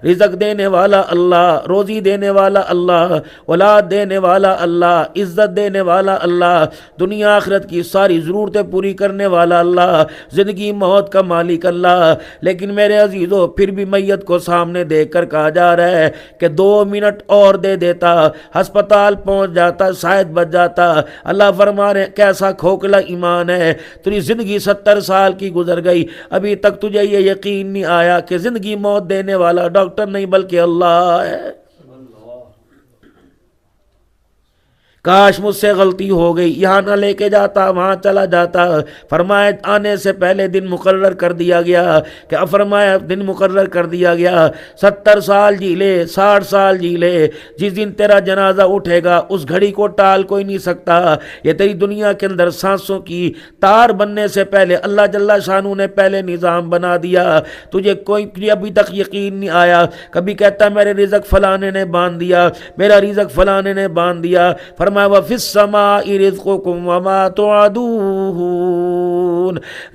رزق دینے والا اللہ، روزی دینے والا اللہ، اولاد دینے والا اللہ، عزت دینے والا اللہ، دنیا آخرت کی ساری ضرورتیں پوری کرنے والا اللہ، زندگی موت کا مالک اللہ۔ لیکن میرے عزیزو پھر بھی میت کو سامنے دیکھ کر کہا جا رہا ہے کہ 2 منٹ اور دے دیتا، ہسپتال پہنچ جاتا، شاید بچ جاتا۔ اللہ فرما رہے کیسا کھوکھلا ایمان ہے، تیری زندگی 70 سال کی گزر گئی، ابھی تک تجھے یہ یقین نہیں آیا کہ زندگی موت دینے والا ڈاکٹر نہیں بلکہ اللہ ہے۔ کاش مجھ سے غلطی ہو گئی، یہاں نہ لے کے جاتا، وہاں چلا جاتا۔ فرمایا آنے سے پہلے دن مقرر کر دیا گیا، کہ فرمایا دن مقرر کر دیا گیا 70 سال جی لے، 60 سال جی لے، جس دن تیرا جنازہ اٹھے گا اس گھڑی کو ٹال کوئی نہیں سکتا۔ یہ تیری دنیا کے اندر سانسوں کی تار بننے سے پہلے اللہ جل شانہ نے پہلے نظام بنا دیا، تجھے کوئی ابھی تک یقین نہیں آیا۔ کبھی کہتا میرے رزق فلانے نے باندھ دیا، میرا رزق فلانے نے باندھ دیا۔ فرمایا وَفِي السَّمَاءِ رِزْقُكُمْ وَمَا تُوعَدُونَ،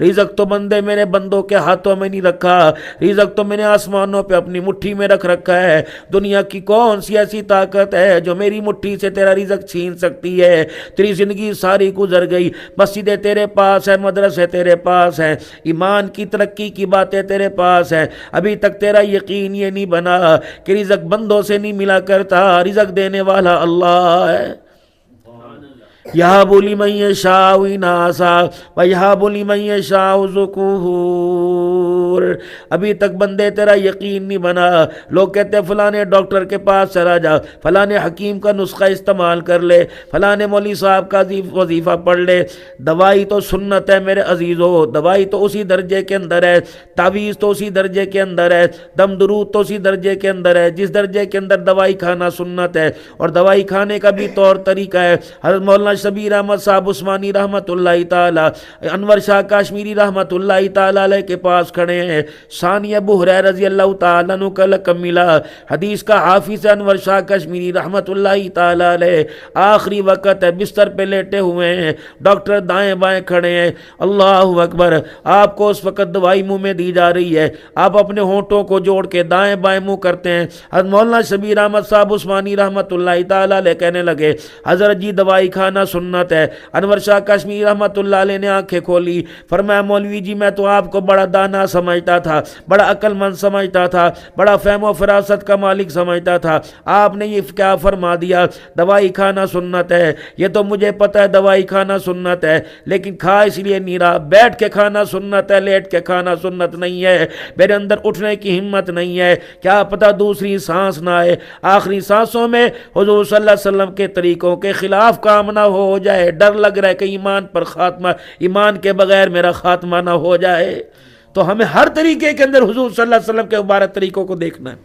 رزق تو بندے میرے بندوں کے ہاتھوں میں نہیں رکھا، رزق تو میں نے آسمانوں پہ اپنی مٹھی میں رکھ رکھا ہے۔ دنیا کی کون سی ایسی طاقت ہے جو میری مٹھی سے تیرا رزق چھین سکتی ہے؟ تیری زندگی ساری گزر گئی، مسجدیں تیرے پاس ہیں، مدرسے تیرے پاس ہیں، ایمان کی ترقی کی باتیں تیرے پاس ہیں، ابھی تک تیرا یقین یہ نہیں بنا کہ رزق بندوں سے نہیں ملا کرتا، رزق دینے والا اللہ ہے۔ یہاب لمن یشاء اناثا ویہاب لمن یشاء ذکور، ابھی تک بندے تیرا یقین نہیں بنا۔ لوگ کہتے ہیں فلانے ڈاکٹر کے پاس چلا جا، فلانے حکیم کا نسخہ استعمال کر لے، فلانے مولوی صاحب کا وظیفہ پڑھ لے۔ دوائی تو سنت ہے میرے عزیزو، دوائی تو اسی درجے کے اندر ہے، تعویذ تو اسی درجے کے اندر ہے، دم درود تو اسی درجے کے اندر ہے، جس درجے کے اندر دوائی کھانا سنت ہے، اور دوائی کھانے کا بھی طور طریقہ ہے۔ حضرت مولانا شبیر احمد صاحب عثمانی رحمت اللہ تعالی، انور شاہ کاشمیری رحمت اللہ تعالی علیہ کے پاس کھڑے ہیں۔ ثانی ابو ہریرہ رضی اللہ تعالیٰ عنہ کا لقب ملا، حدیث کا حافظ انور شاہ کاشمیری رحمت اللہ تعالی علیہ، آخری وقت ہے، بستر پہ لیٹے ہوئے ہیں، ڈاکٹر دائیں بائیں کھڑے ہیں۔ اللہ اکبر، آپ کو اس وقت دوائی منہ میں دی جا رہی ہے، آپ اپنے ہونٹوں کو جوڑ کے دائیں بائیں منہ کرتے ہیں۔ حضرت مولانا شبیر احمد صاحب عثمانی رحمت اللہ تعالی علیہ کہنے لگے حضرت جی دوائی کھانا سنت ہے۔ انور شاہ کشمیری رحمت اللہ علیہ نے آنکھیں کھولی، فرمایا مولوی جی میں تو آپ کو بڑا دانا سمجھتا تھا، بڑا عقل مند سمجھتا تھا، بڑا فہم و فراست کا مالک سمجھتا تھا، آپ نے یہ کیا فرما دیا دوائی کھانا سنت ہے؟ یہ تو مجھے پتہ ہے دوائی کھانا سنت ہے، لیکن کھا اس لیے نہیں رہا، بیٹھ کے کھانا سنت ہے، لیٹ کے کھانا سنت نہیں ہے۔ میرے اندر اٹھنے کی ہمت نہیں ہے، کیا پتہ دوسری سانس نہ آئے، آخری سانسوں میں حضور صلی اللہ علیہ وسلم کے طریقوں کے خلاف کام نہ ہو جائے، ڈر لگ رہا ہے کہ ایمان پر خاتمہ، ایمان کے بغیر میرا خاتمہ نہ ہو جائے۔ تو ہمیں ہر طریقے کے اندر حضور صلی اللہ علیہ وسلم کے مبارک طریقوں کو دیکھنا ہے۔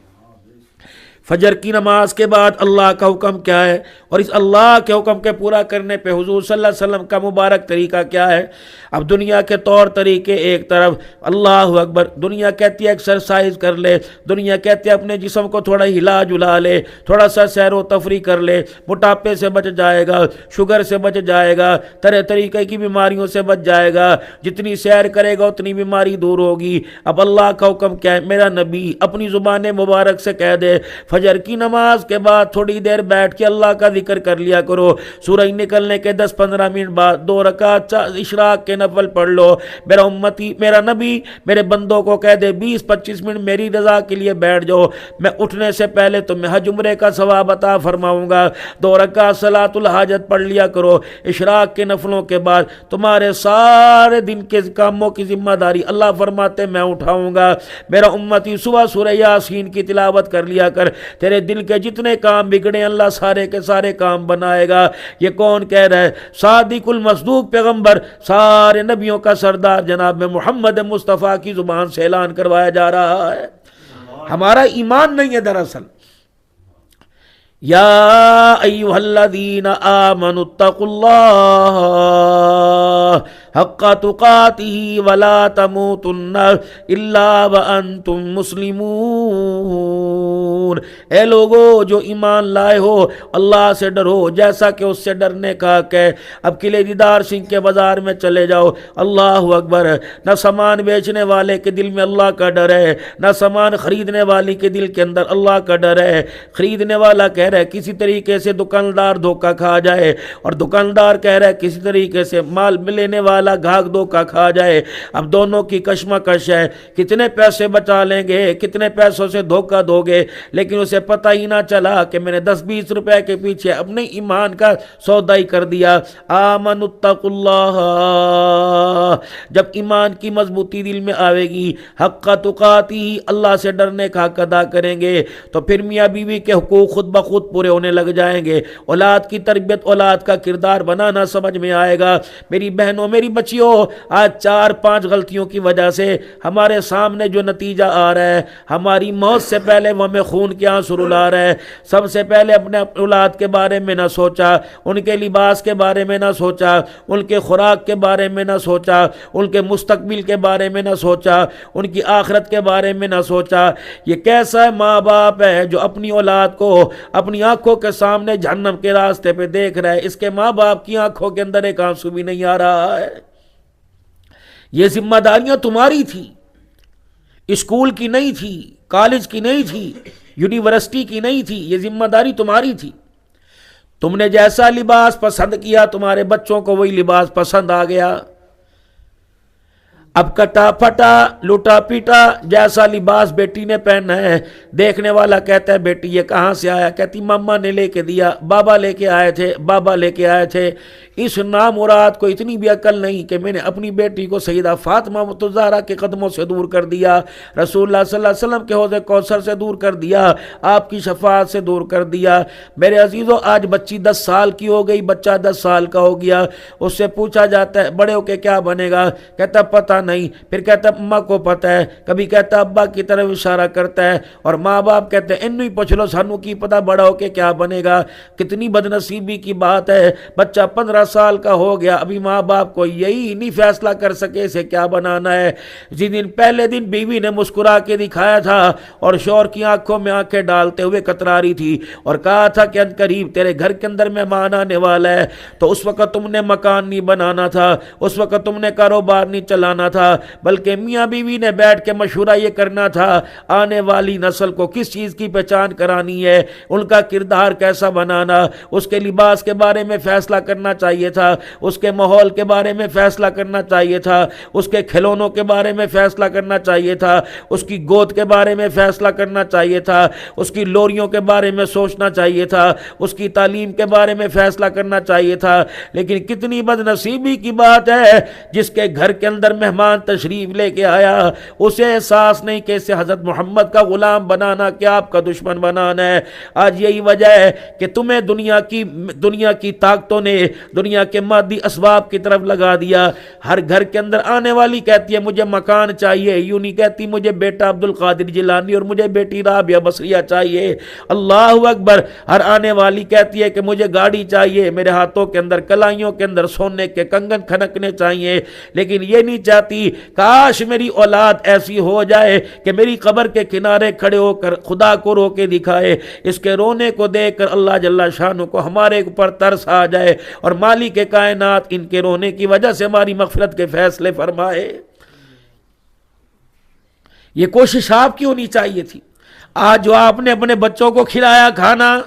فجر کی نماز کے بعد اللہ کا حکم کیا ہے، اور اس اللہ کے حکم کے پورا کرنے پہ حضور صلی اللہ علیہ وسلم کا مبارک طریقہ کیا ہے؟ اب دنیا کے طور طریقے ایک طرف، اللہ اکبر، دنیا کہتی ہے ایکسرسائز کر لے، دنیا کہتی ہے اپنے جسم کو تھوڑا ہلا جلا لے، تھوڑا سا سیر و تفریح کر لے، موٹاپے سے بچ جائے گا، شوگر سے بچ جائے گا، طرح طریقے کی بیماریوں سے بچ جائے گا، جتنی سیر کرے گا اتنی بیماری دور ہوگی۔ اب اللہ کا حکم کیا ہے؟ میرا نبی اپنی زبان مبارک سے کہہ دے فجر کی نماز کے بعد تھوڑی دیر بیٹھ کے اللہ کا ذکر کر لیا کرو، سورج نکلنے کے 10-15 منٹ بعد 2 رکعت اشراق کے نفل پڑھ لو۔ میرا امتی، میرا نبی میرے بندوں کو کہہ دے 20-25 منٹ میری رضا کے لیے بیٹھ جاؤ، میں اٹھنے سے پہلے تمہیں حج عمرے کا ثواب عطا فرماؤں گا، 2 رکعت صلاۃ الحاجت پڑھ لیا کرو۔ اشراق کے نفلوں کے بعد تمہارے سارے دن کے کاموں کی ذمہ داری اللہ فرماتے میں اٹھاؤں گا۔ میرا امتی صبح سورہ یاسین کی تلاوت کر لیا کر، تیرے دل کے جتنے کام بگڑے اللہ سارے کے سارے کام بنائے گا۔ یہ کون کہہ رہا ہے؟ صادق المصدوق پیغمبر، سارے نبیوں کا سردار جناب محمد مصطفیٰ کی زبان سے اعلان کروایا جا رہا ہے۔ ہمارا ایمان نہیں ہے دراصل۔ یا ایھا الذین آمنوا اتقوا اللہ حق تقاتہ ولا تموتن الا وانتم مسلمون، اے لوگو جو ایمان لائے ہو اللہ سے ڈرو جیسا کہ اس سے ڈرنے کا حق ہے۔ اب قلعہ دیدار سنگھ کے بازار میں چلے جاؤ، اللہ اکبر، نہ سامان بیچنے والے کے دل میں اللہ کا ڈر ہے، نہ سامان خریدنے والی کے دل کے اندر اللہ کا ڈر ہے۔ خریدنے والا کہہ رہا ہے کسی طریقے سے دکاندار دھوکہ کھا جائے، اور دکاندار کہہ رہا ہے کسی طریقے سے مال لینے والا گاہک دھوکہ کھا جائے۔ اب دونوں کی کشمکش ہے، کتنے پیسے بچا لیں گے، کتنے پیسوں سے دھوکہ دو گے، لیکن اسے پتہ ہی نہ چلا کہ میں نے 10-20 روپے کے پیچھے اپنے ایمان کا سودا ہی کر دیا۔ آمن اتقوا اللہ، جب ایمان کی مضبوطی دل میں آئے گی، حق تقاتی، اللہ سے ڈرنے کا حق ادا کریں گے، تو پھر میاں بیوی کے حقوق خود بخود پورے ہونے لگ جائیں گے۔ اولاد کی تربیت، اولاد کا کردار بنانا سمجھ میں آئے گا۔ میری بہنوں، میری بچیوں، آج 4-5 غلطیوں کی وجہ سے ہمارے سامنے جو نتیجہ آ رہا ہے، ہماری موت سے پہلے وہ ہمیں خون کے آنسو رلا رہا ہے۔ سب سے پہلے اپنے اولاد کے بارے میں نہ سوچا، ان کے لباس کے بارے میں نہ سوچا، ان کے خوراک کے بارے میں نہ سوچا، ان کے مستقبل کے بارے میں نہ سوچا، ان کی آخرت کے بارے میں نہ سوچا۔ یہ کیسا ماں باپ ہے جو اپنی اولاد کو اپنی آنکھوں کے سامنے جہنم کے راستے پہ دیکھ رہا ہے، اس کے ماں باپ کی آنکھوں کے اندر ایک آنسو بھی نہیں آ رہا ہے۔ یہ ذمہ داریاں تمہاری تھی، اسکول کی نہیں تھی، کالج کی نہیں تھی، یونیورسٹی کی نہیں تھی، یہ ذمہ داری تمہاری تھی۔ تم نے جیسا لباس پسند کیا تمہارے بچوں کو وہی لباس پسند آ گیا۔ اب کٹا پھٹا لوٹا پیٹا جیسا لباس بیٹی نے پہنا ہے، دیکھنے والا کہتا ہے بیٹی یہ کہاں سے آیا؟ کہتی ماما نے لے کے دیا، بابا لے کے آئے تھے، بابا لے کے آئے تھے۔ اس نامراد کو اتنی بھی عقل نہیں کہ میں نے اپنی بیٹی کو سیدہ فاطمہ بنت الزہرا کے قدموں سے دور کر دیا، رسول اللہ صلی اللہ علیہ وسلم کے حوض کوثر سے دور کر دیا، آپ کی شفاعت سے دور کر دیا۔ میرے عزیزو، آج بچی 10 سال کی ہو گئی، بچہ 10 سال کا ہو گیا، اس سے پوچھا جاتا ہے بڑے ہو کے کیا بنے گا؟ کہتا پتہ نہیں، پھر کہتا اماں کو پتہ ہے، کبھی کہتا ابا کی طرف اشارہ کرتا ہے، اور ماں باپ کہتے ہیں انہوں ہی پوچھ لو سانو کی پتہ بڑا ہو کے کیا بنے گا۔ کتنی بدنصیبی کی بات ہے، بچہ 15 سال کا ہو گیا، ابھی ماں باپ کو یہی نہیں فیصلہ کر سکے اسے کیا بنانا ہے۔ جس دن پہلے دن بیوی نے مسکرا کے دکھایا تھا اور شوہر کی آنکھوں میں آنکھیں ڈالتے ہوئے کترا رہی تھی اور کہا تھا کہ عنقریب تیرے گھر کے اندر مہمان آنے والا ہے، تو اس وقت تم نے مکان نہیں بنانا تھا، اس وقت تم نے کاروبار نہیں چلانا تھا، بلکہ میاں بیوی نے بیٹھ کے مشورہ یہ کرنا تھا آنے والی نسل کو کس چیز کی پہچان کرانی ہے، ان کا کردار کیسا بنانا، اس کے لباس کے بارے میں فیصلہ کرنا چاہیے تھا، اس کے ماحول کے بارے میں فیصلہ کرنا چاہیے تھا، اس کے کھلونوں کے بارے میں فیصلہ کرنا چاہیے تھا، اس کی گود کے بارے میں فیصلہ کرنا چاہیے تھا، اس کی لوریوں کے بارے میں سوچنا چاہیے تھا، اس کی تعلیم کے بارے میں فیصلہ کرنا چاہیے تھا۔ لیکن کتنی بدنصیبی کی بات ہے، جس کے گھر کے اندر مہمان تشریف لے کے آیا اسے احساس نہیں کہ اسے حضرت محمد کا غلام بنانا کہ آپ کا دشمن بنانا ہے۔ آج یہی وجہ ہے کہ تمہیں دنیا کی طاقتوں نے دنیا کے مادی اسباب کی طرف لگا دیا۔ ہر گھر کے اندر آنے والی کہتی ہے مجھے مکان چاہیے، یوں نہیں کہتی مجھے بیٹا عبد القادر جیلانی اور مجھے بیٹی رابعہ بصریہ چاہیے، اللہ اکبر۔ ہر آنے والی کہتی ہے کہ مجھے گاڑی چاہیے، میرے ہاتھوں کے اندر کلائیوں کے اندر سونے کے کنگن کھنکنے چاہیے، لیکن یہ نہیں چاہتی کاش میری اولاد ایسی ہو جائے کہ میری قبر کے کنارے کھڑے ہو کر خدا کو رو کے دکھائے، اس کے رونے کو دیکھ کر اللہ جل شانہ کو ہمارے اوپر ترس آ جائے اور مالک کائنات ان کے رونے کی وجہ سے ہماری مغفرت کے فیصلے فرمائے۔ یہ کوشش آپ کی ہونی چاہیے تھی۔ آج جو آپ نے اپنے بچوں کو کھلایا کھانا،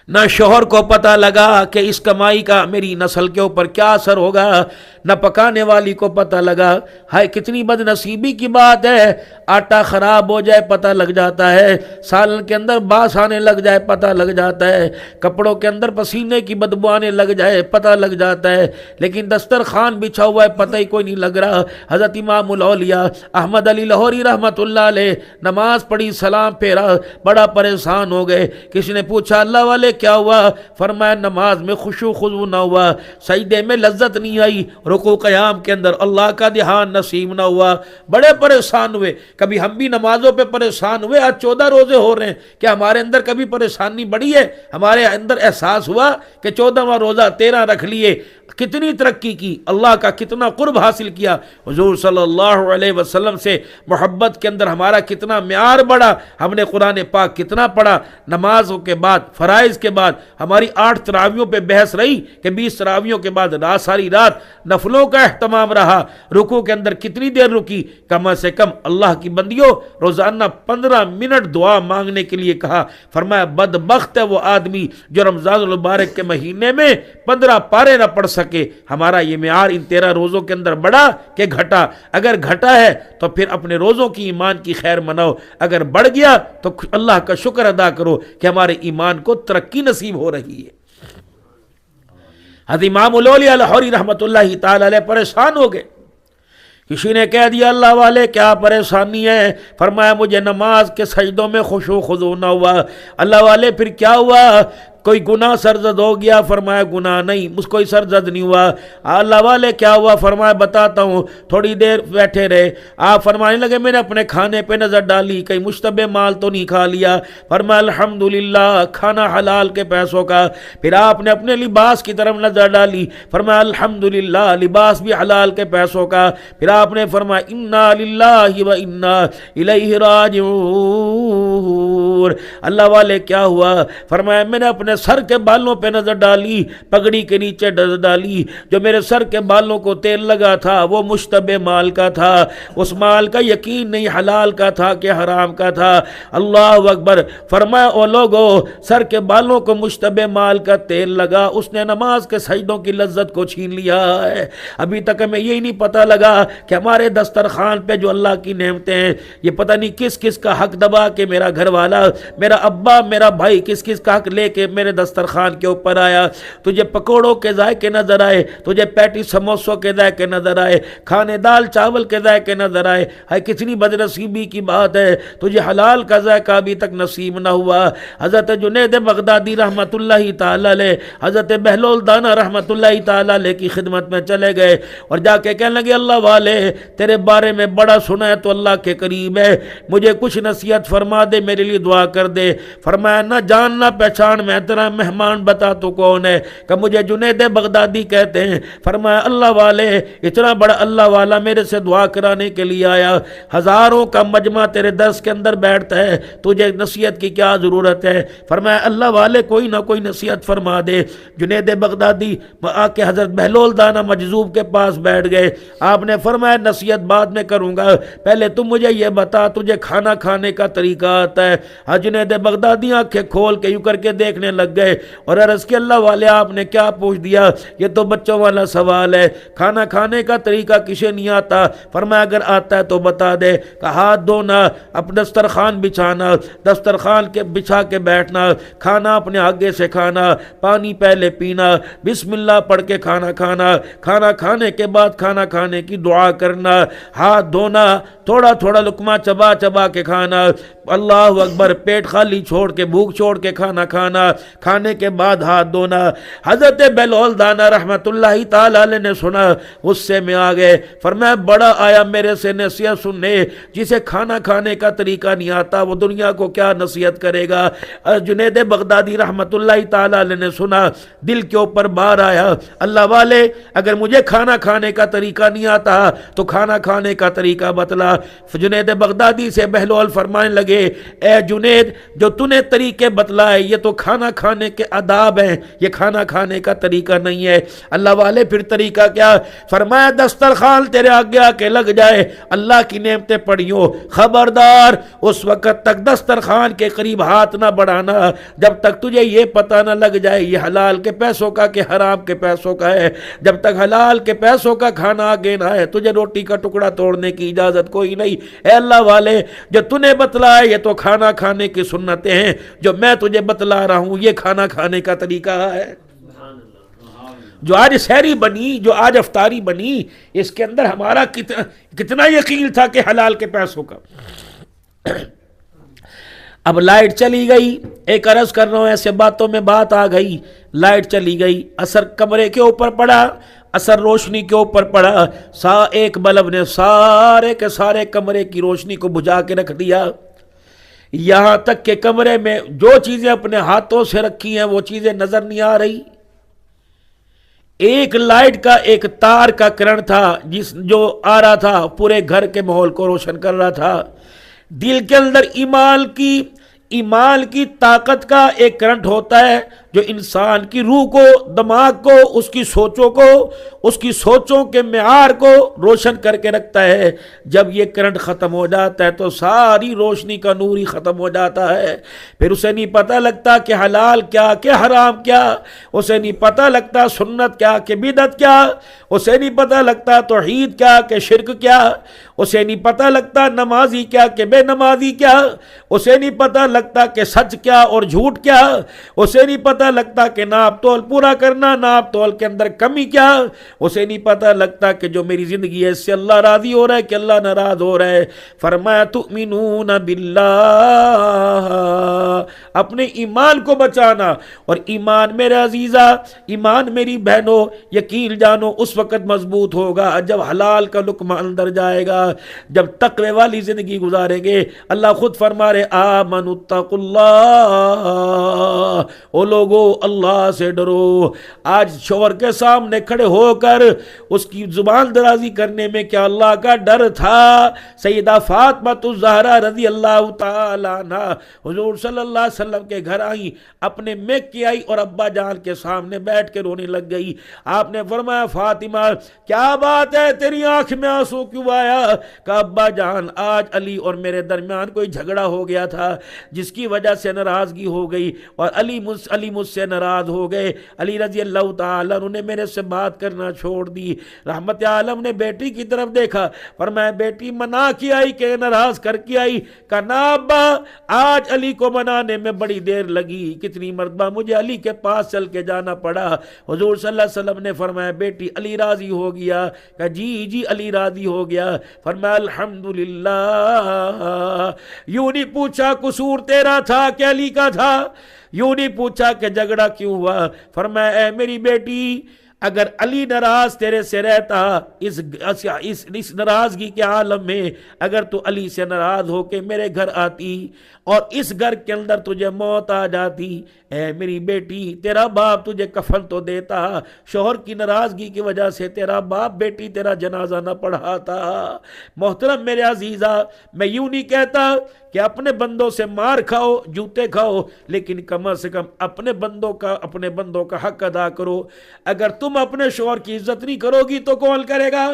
نہ شوہر کو پتہ لگا کہ اس کمائی کا میری نسل کے اوپر کیا اثر ہوگا، نہ پکانے والی کو پتہ لگا۔ ہائے کتنی بد نصیبی کی بات ہے، آٹا خراب ہو جائے پتہ لگ جاتا ہے، سالن کے اندر باس آنے لگ جائے پتہ لگ جاتا ہے، کپڑوں کے اندر پسینے کی بدبو آنے لگ جائے پتہ لگ جاتا ہے، لیکن دسترخوان بچھا ہوا ہے پتہ ہی کوئی نہیں لگ رہا۔ حضرت امام الاولیاء احمد علی لاہوری رحمۃ اللہ علیہ نماز پڑھی، سلام پھیرا، بڑا پریشان ہو گئے۔ کسی نے پوچھا اللہ والے کیا ہوا؟ فرمایا نماز میں خشوع خضوع نہ ہوا، سجدے میں لذت نہیں آئی، رکوع قیام کے اندر اللہ کا دھیان نصیب نہ ہوا، بڑے پریشان ہوئے۔ کبھی ہم بھی نمازوں پہ پریشان ہوئے، آج 14 روزے ہو رہے ہیں، کیا ہمارے اندر کبھی پریشانی بڑھی ہے؟ ہمارے اندر احساس ہوا کہ 14واں روزہ 13 رکھ لیے، کتنی ترقی کی، اللہ کا کتنا قرب حاصل کیا، حضور صلی اللہ علیہ وسلم سے محبت کے اندر ہمارا کتنا معیار بڑھا، ہم نے قرآن پاک کتنا پڑھا، نمازوں کے بعد فرائض کے بعد ہماری 8 تراویحوں پہ بحث رہی کہ 20 تراویحوں کے بعد ساری رات نفلوں کا اہتمام رہا، رکوع کے اندر کتنی دیر رکی، کم سے کم اللہ کی بندیوں روزانہ 15 منٹ دعا مانگنے کے لیے کہا، فرمایا بدبخت ہے وہ آدمی جو رمضان المبارک کے مہینے میں 15 پارے نہ پڑھ سکے۔ ہمارا یہ معیار ان 13 روزوں کے اندر بڑھا کہ گھٹا؟ اگر گھٹا ہے تو پھر اپنے روزوں کی ایمان کی خیر مناؤ، اگر بڑھ گیا تو اللہ کا شکر ادا کرو کہ ہمارے ایمان کو ترقی نصیب ہو رہی ہے۔ حضرت امام الاولیاء لاہوری رحمۃ اللہ تعالی علیہ پریشان ہو گئے، کسی نے کہہ دیا اللہ والے کیا پریشانی ہے؟ فرمایا مجھے نماز کے سجدوں میں خشوع خضوع نہ ہوا۔ اللہ والے پھر کیا ہوا؟ کوئی گناہ سرزد ہو گیا؟ فرمایا گناہ نہیں، مجھ کوئی سرزد نہیں ہوا۔ اللہ والے کیا ہوا؟ فرمایا بتاتا ہوں۔ تھوڑی دیر بیٹھے رہے، آپ فرمانے لگے میں نے اپنے کھانے پہ نظر ڈالی، کہیں مشتبہ مال تو نہیں کھا لیا؟ فرمایا الحمدللہ، کھانا حلال کے پیسوں کا۔ پھر آپ نے اپنے لباس کی طرف نظر ڈالی، فرمایا الحمدللہ، لباس بھی حلال کے پیسوں کا۔ پھر آپ نے فرمایا انا للہ و انا الیہ راجعون۔ اللہ والے کیا ہوا؟ فرمایا میں نے اپنے سر کے بالوں پہ نظر ڈالی، پگڑی کے نیچے نظر ڈالی، جو میرے سر کے بالوں کو تیل لگا تھا وہ مشتبہ مال کا تھا، اس مال کا یقین نہیں حلال کا تھا کہ حرام کا تھا۔ اللہ اکبر۔ فرمایا او لوگو، سر کے بالوں کو مشتبہ مال کا تیل لگا، اس نے نماز کے سجدوں کی لذت کو چھین لیا ہے۔ ابھی تک ہمیں یہی نہیں پتہ لگا کہ ہمارے دسترخوان پہ جو اللہ کی نعمتیں ہیں، یہ پتہ نہیں کس کس کا حق دبا کے میرا گھر والا، میرا ابا، میرا بھائی کس کس کا حق لے کے میرے دسترخوان کے اوپر آیا۔ تجھے پکوڑوں کے ذائقے نظر آئے، تجھے پیٹی سموسوں کے ذائقے نظر آئے، کھانے دال چاول کے ذائقے نظر آئے، ہے کتنی بدنصیبی کی بات ہے، تجھے حلال کا ذائقہ ابھی تک نصیب نہ ہوا۔ حضرت جنید بغدادی رحمت اللہ تعالی علیہ، حضرت بہلول دانا رحمت اللہ تعالی علیہ کی خدمت میں چلے گئے اور جا کے کہنے لگے اللہ والے تیرے بارے میں بڑا سنا ہے تو اللہ کے قریب ہے، مجھے کچھ نصیحت فرما دے، میرے لیے دعا کر دے۔ فرمایا نہ جان نہ پہچان، میں تیرا مہمان بتا تو کون ہے؟ کہ مجھے جنید بغدادی کہتے ہیں۔ فرمایا اللہ والے اتنا بڑا اللہ والا میرے سے دعا کرانے کے لیے آیا، ہزاروں کا مجمع تیرے درس کے اندر بیٹھتا ہے، تجھے نصیحت کی کیا ضرورت ہے؟ فرمایا اللہ والے کوئی نہ کوئی نصیحت فرما دے۔ جنید بغدادی آ کے حضرت بہلول دانا مجذوب کے پاس بیٹھ گئے۔ آپ نے فرمایا نصیحت بعد میں کروں گا، پہلے تم مجھے یہ بتا تجھے کھانا کھانے کا طریقہ آتا ہے؟ جنید بغدادی آنکھیں کھول کے یوں کر کے دیکھنے لگ گئے اور عرض کہ اللہ والے آپ نے کیا پوچھ دیا، یہ تو بچوں والا سوال ہے، کھانا کھانے کا طریقہ کسے نہیں آتا؟ فرمایا اگر آتا ہے تو بتا دے۔ کہ ہاتھ دھونا، اپنا دسترخوان بچھانا، دسترخوان کے بچھا کے بیٹھنا، کھانا اپنے آگے سے کھانا، پانی پہلے پینا، بسم اللہ پڑھ کے کھانا کھانا، کھانا کھانے کے بعد کھانا کھانے کی دعا کرنا، ہاتھ دھونا، تھوڑا تھوڑا لقمہ چبا چبا کے کھانا، اللہ اکبر، پیٹ خالی چھوڑ کے بھوک چھوڑ کے کھانا کھانا، کھانے کے بعد ہاتھ دھونا۔ حضرت بہلول دانا رحمت اللہ تعالی علیہ نے سنا، غصے میں آ گئے، فرمایا بڑا آیا میرے سے نصیحت سننے، جسے کھانا کھانے کا طریقہ نہیں آتا وہ دنیا کو کیا نصیحت کرے گا؟ جنید بغدادی رحمت اللہ تعالی علیہ نے سنا، دل کے اوپر بار آیا، اللہ والے اگر مجھے کھانا کھانے کا طریقہ نہیں آتا تو کھانا کھانے کا طریقہ بتلا۔ جنید بغدادی سے بہلول فرمانے لگے اے جنید جو تو نے طریقے بتلائے یہ تو کھانا کھانے کے آداب ہیں، یہ کھانا کھانے کا طریقہ نہیں ہے۔ اللہ والے پھر طریقہ کیا؟ فرمایا دسترخوان تیرے آگے آ کے لگ جائے، اللہ کی نعمتیں پڑھیو، خبردار اس وقت تک دسترخوان کے قریب ہاتھ نہ بڑھانا جب تک تجھے یہ پتہ نہ لگ جائے یہ حلال کے پیسوں کا کہ حرام کے پیسوں کا ہے۔ جب تک حلال کے پیسوں کا کھانا آگے نہ ہے تجھے روٹی کا ٹکڑا توڑنے کی اجازت کوئی نہیں۔ اے اللہ والے جو تو نے بتلایا یہ تو کھانا کھانے کی سنتیں ہیں، جو میں تجھے بتلا رہا ہوں یہ کھانا کھانے کا طریقہ ہے۔ جو آج سحری بنی، جو آج افطاری بنی، اس کے اندر ہمارا کتنا یقین تھا کہ حلال کے پیسوں کا۔ اب لائٹ چلی گئی، ایک عرض کر رہا ہوں ایسے باتوں میں بات آ گئی، لائٹ چلی گئی، اثر کمرے کے اوپر پڑا، اثر روشنی کے اوپر پڑا، ایک بلب نے سارے کے سارے کمرے کی روشنی کو بجھا کے رکھ دیا، یہاں تک کہ کمرے میں جو چیزیں اپنے ہاتھوں سے رکھی ہیں وہ چیزیں نظر نہیں آ رہی۔ ایک لائٹ کا، ایک تار کا کرنٹ تھا جو آ رہا تھا، پورے گھر کے ماحول کو روشن کر رہا تھا۔ دل کے اندر ایمان کی طاقت کا ایک کرنٹ ہوتا ہے جو انسان کی روح کو، دماغ کو، اس کی سوچوں کو، اس کی سوچوں کے معیار کو روشن کر کے رکھتا ہے۔ جب یہ کرنٹ ختم ہو جاتا ہے تو ساری روشنی کا نور ہی ختم ہو جاتا ہے، پھر اسے نہیں پتہ لگتا کہ حلال کیا کہ حرام کیا، اسے نہیں پتہ لگتا سنت کیا کہ بدعت کیا، اسے نہیں پتہ لگتا توحید کیا کہ شرک کیا، اسے نہیں پتہ لگتا نمازی کیا کہ بے نمازی کیا، اسے نہیں پتہ لگتا کہ سچ کیا اور جھوٹ کیا، اسے نہیں پتہ لگتا کہ ناپ تول پورا کرنا، ناپ تول کے اندر کمی کیا، اسے نہیں پتہ لگتا کہ جو میری زندگی ہے اس سے اللہ راضی ہو رہا ہے کہ اللہ ناراض ہو رہا ہے۔ فرمایا تؤمنون باللہ، اپنے ایمان کو بچانا، اور ایمان میرے عزیزہ، ایمان میری بہنوں، یقین جانو اس وقت مضبوط ہوگا جب حلال کا لقمہ اندر جائے گا، جب تقوی والی زندگی گزاریں گے۔ اللہ خود فرما رہے آمنوا اتقوا اللہ، او لوگو اللہ سے ڈرو۔ آج شوہر کے سامنے کھڑے ہو کر اس کی زبان درازی کرنے میں کیا اللہ کا ڈر تھا؟ سیدہ فاطمہ الزہرا رضی اللہ تعالی عنہ حضور صلی اللہ علیہ وسلم کے گھر آئی، اپنے میکے آئی اور ابا جان کے سامنے بیٹھ کے رونے لگ گئی۔ آپ نے فرمایا فاطمہ کیا بات ہے، تیری آنکھ میں آنسو کیوں آیا؟ کہ ابا جان آج علی اور میرے درمیان کوئی جھگڑا ہو گیا تھا جس کی وجہ سے ناراضگی ہو گئی، اور علی مجھ سے ناراض ہو گئے۔ علی رضی اللہ تعالیٰ عنہ نے میرے سے بات کرنا چھوڑ دی۔ رحمت عالم نے بیٹی کی طرف دیکھا، فرمایا بیٹی منا کی آئی کہ ناراض کر کے آئی؟ کہا نا ابا، آج علی کو منانے میں بڑی دیر لگی، کتنی مرتبہ مجھے علی کے پاس چل کے جانا پڑا۔ حضور صلی اللہ علیہ وسلم نے فرمایا بیٹی علی راضی ہو گیا؟ کہا جی علی راضی ہو گیا۔ فرمایا الحمدللہ، یوں نہیں پوچھا قصور تیرا تھا کہ علی کا تھا، یوں نہیں پوچھا کہ جھگڑا کیوں ہوا۔ فرمایا اے میری بیٹی، اگر علی ناراض تیرے سے رہتا اس ناراضگی کے عالم میں، اگر تو علی سے ناراض ہو کے میرے گھر آتی اور اس گھر کے اندر تجھے موت آ جاتی، اے میری بیٹی تیرا باپ تجھے کفن تو دیتا، شوہر کی ناراضگی کی وجہ سے تیرا باپ بیٹی تیرا جنازہ نہ پڑھاتا۔ محترم میرے عزیزہ، میں یوں نہیں کہتا کہ اپنے بندوں سے مار کھاؤ، جوتے کھاؤ، لیکن کم از کم اپنے بندوں کا حق ادا کرو۔ اگر تم اپنے شوہر کی عزت نہیں کرو گی تو کون کرے گا؟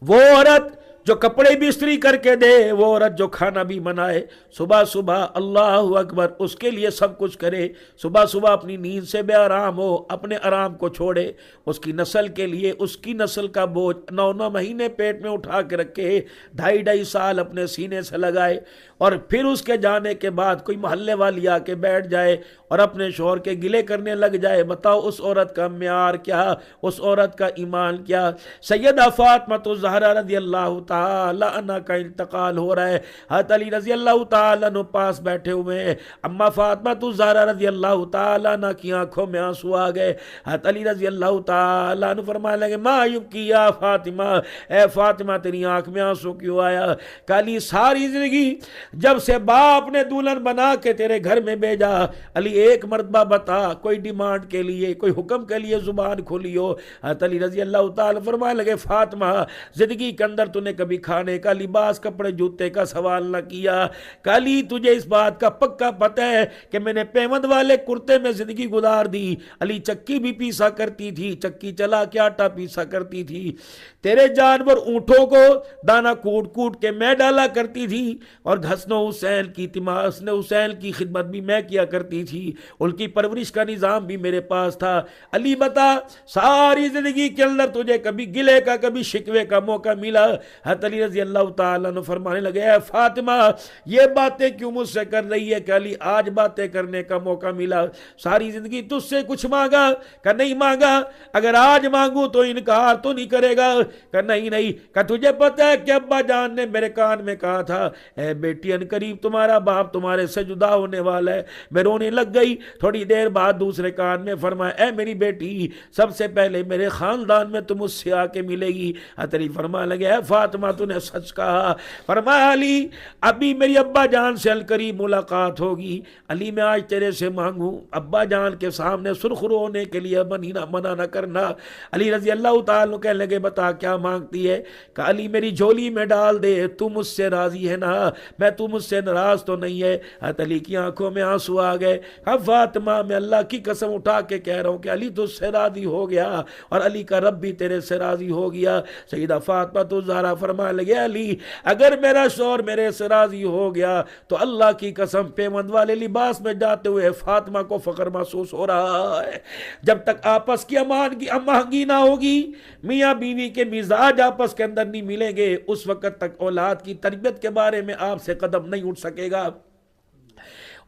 وہ عورت جو کپڑے بھی استری کر کے دے، وہ عورت جو کھانا بھی بنائے، صبح صبح اللہ اکبر اس کے لیے سب کچھ کرے، صبح صبح اپنی نیند سے بے آرام ہو، اپنے آرام کو چھوڑے، اس کی نسل کے لیے اس کی نسل کا بوجھ 9 مہینے پیٹ میں اٹھا کے رکھے، 2.5 سال اپنے سینے سے لگائے، اور پھر اس کے جانے کے بعد کوئی محلے والی آ کے بیٹھ جائے اور اپنے شوہر کے گلے کرنے لگ جائے۔ بتاؤ اس عورت کا معیار کیا، اس عورت کا ایمان کیا؟ سیدہ فاطمہ الزہرا رضی اللہ تعالی عنہ کا انتقال ہو رہا ہے، حضرت علی رضی اللہ تعالی عنہ پاس بیٹھے ہوئے ہیں، اما فاطمہ الزہرا رضی اللہ تعالی عنہ کی آنکھوں میں آنسو آ گئے۔ حضرت علی رضی اللہ تعالی عنہ فرمانے لگے ما یبکی یا فاطمہ، اے فاطمہ تیری آنکھ میں آنسو کیوں آیا؟ کہ علی ساری زندگی جب سے باپ نے دلہن بنا کے تیرے گھر میں بھیجا، علی ایک مرتبہ بتا کوئی ڈیمانڈ کے لیے، کوئی حکم کے لیے زبان کھولی ہو؟ حضرت علی رضی اللہ تعالی فرمانے لگے فاطمہ زندگی کے اندر تو نے کبھی کھانے کا، لباس، کپڑے، جوتے کا سوال نہ کیا۔ کہ علی تجھے اس بات کا پکا پتہ ہے کہ میں نے پیوند والے کرتے میں زندگی گزار دی، علی چکی بھی پیسا کرتی تھی، چکی چلا کے آٹا پیسا کرتی تھی، تیرے جانور اونٹوں کو دانا کوٹ کوٹ کے میں ڈالا کرتی تھی، اور حسن حسین کی خدمت بھی میں کیا کرتی تھی، ان کی پرورش کا نظام بھی میرے پاس تھا۔ علی بتا ساری زندگی کے اندر تجھے کبھی گلے کا، کبھی شکوے کا موقع ملا؟ حضرت علی رضی اللہ تعالیٰ عنہ فرمانے لگے اے فاطمہ یہ باتیں کیوں مجھ سے کر رہی ہے؟ کہ علی آج باتیں کرنے کا موقع ملا، ساری زندگی تجھ سے کچھ مانگا؟ کہ نہیں مانگا، اگر آج مانگوں تو انکار تو نہیں کرے گا؟ کہ نہیں کہ تجھے پتہ ہے کہ ابا جان نے میرے کان میں کہا تھا اے بیٹی ان قریب تمہارا باپ تمہارے سے جدا ہونے والا ہے۔ میں رونے لگ گئی، تھوڑی دیر بعد دوسرے کان میں فرمایا اے میری بیٹی سب سے پہلے میرے خاندان میں تم اس سے آ کے ملے گی۔ حضرت علی فرمانے لگے اے فاطمہ تو نے سچ کہا۔ فرمایا علی ابھی میری ابا جان سے القریب ملاقات ہوگی، علی میں آج تیرے سے مانگوں ابا جان کے سامنے سرخرو ہونے کے لیے منع نہ کرنا۔ علی رضی اللہ تعالیٰ کہنے لگے بتا کیا مانگتی ہے؟ کہ علی میری جھولی میں ڈال دے، تو مجھ سے راضی ہے نا؟ میں تو مجھ سے ناراض تو نہیں ہے؟ حضرت علی کی آنکھوں میں آنسو آ گئے۔ اب فاطمہ میں اللہ کی قسم اٹھا کے کہہ رہا ہوں کہ علی تجھ سے راضی ہو گیا اور علی کا رب بھی تیرے سے راضی ہو گیا۔ سیدہ فاطمہ تو زہرا فرمانے لگے علی اگر میرا شوہر میرے سے راضی ہو گیا تو اللہ کی قسم پیوند والے لباس میں جاتے ہوئے فاطمہ کو فخر محسوس ہو رہا ہے۔ جب تک آپس کی امانگی نہ ہوگی، میاں بیوی کے مزاج آپس کے اندر نہیں ملیں گے، اس وقت تک اولاد کی تربیت کے بارے میں آپ سے قدم نہیں اٹھ سکے گا۔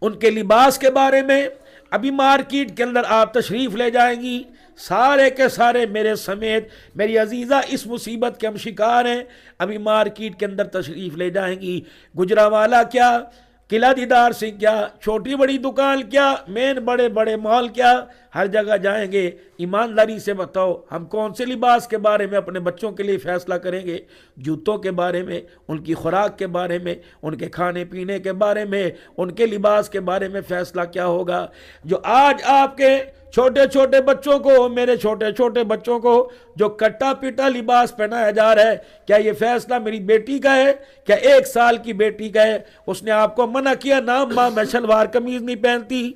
ان کے لباس کے بارے میں ابھی مارکیٹ کے اندر آپ تشریف لے جائیں گی، سارے کے سارے میرے سمیت میری عزیزہ اس مصیبت کے ہم شکار ہیں، ابھی مارکیٹ کے اندر تشریف لے جائیں گی، گجرانوالہ کیا، قلعہ دیدار سنگھ کیا، چھوٹی بڑی دکان کیا، مین بڑے بڑے مال کیا، ہر جگہ جائیں گے۔ ایمانداری سے بتاؤ ہم کون سے لباس کے بارے میں اپنے بچوں کے لیے فیصلہ کریں گے؟ جوتوں کے بارے میں، ان کی خوراک کے بارے میں، ان کے کھانے پینے کے بارے میں، ان کے لباس کے بارے میں فیصلہ کیا ہوگا؟ جو آج آپ کے چھوٹے چھوٹے بچوں کو، میرے چھوٹے چھوٹے بچوں کو جو کٹا پیٹا لباس پہنایا جا رہا ہے، کیا یہ فیصلہ میری بیٹی کا ہے؟ کیا 1 سال کی بیٹی کا ہے؟ اس نے آپ کو منع کیا نا ماں میں شلوار قمیض نہیں پہنتی،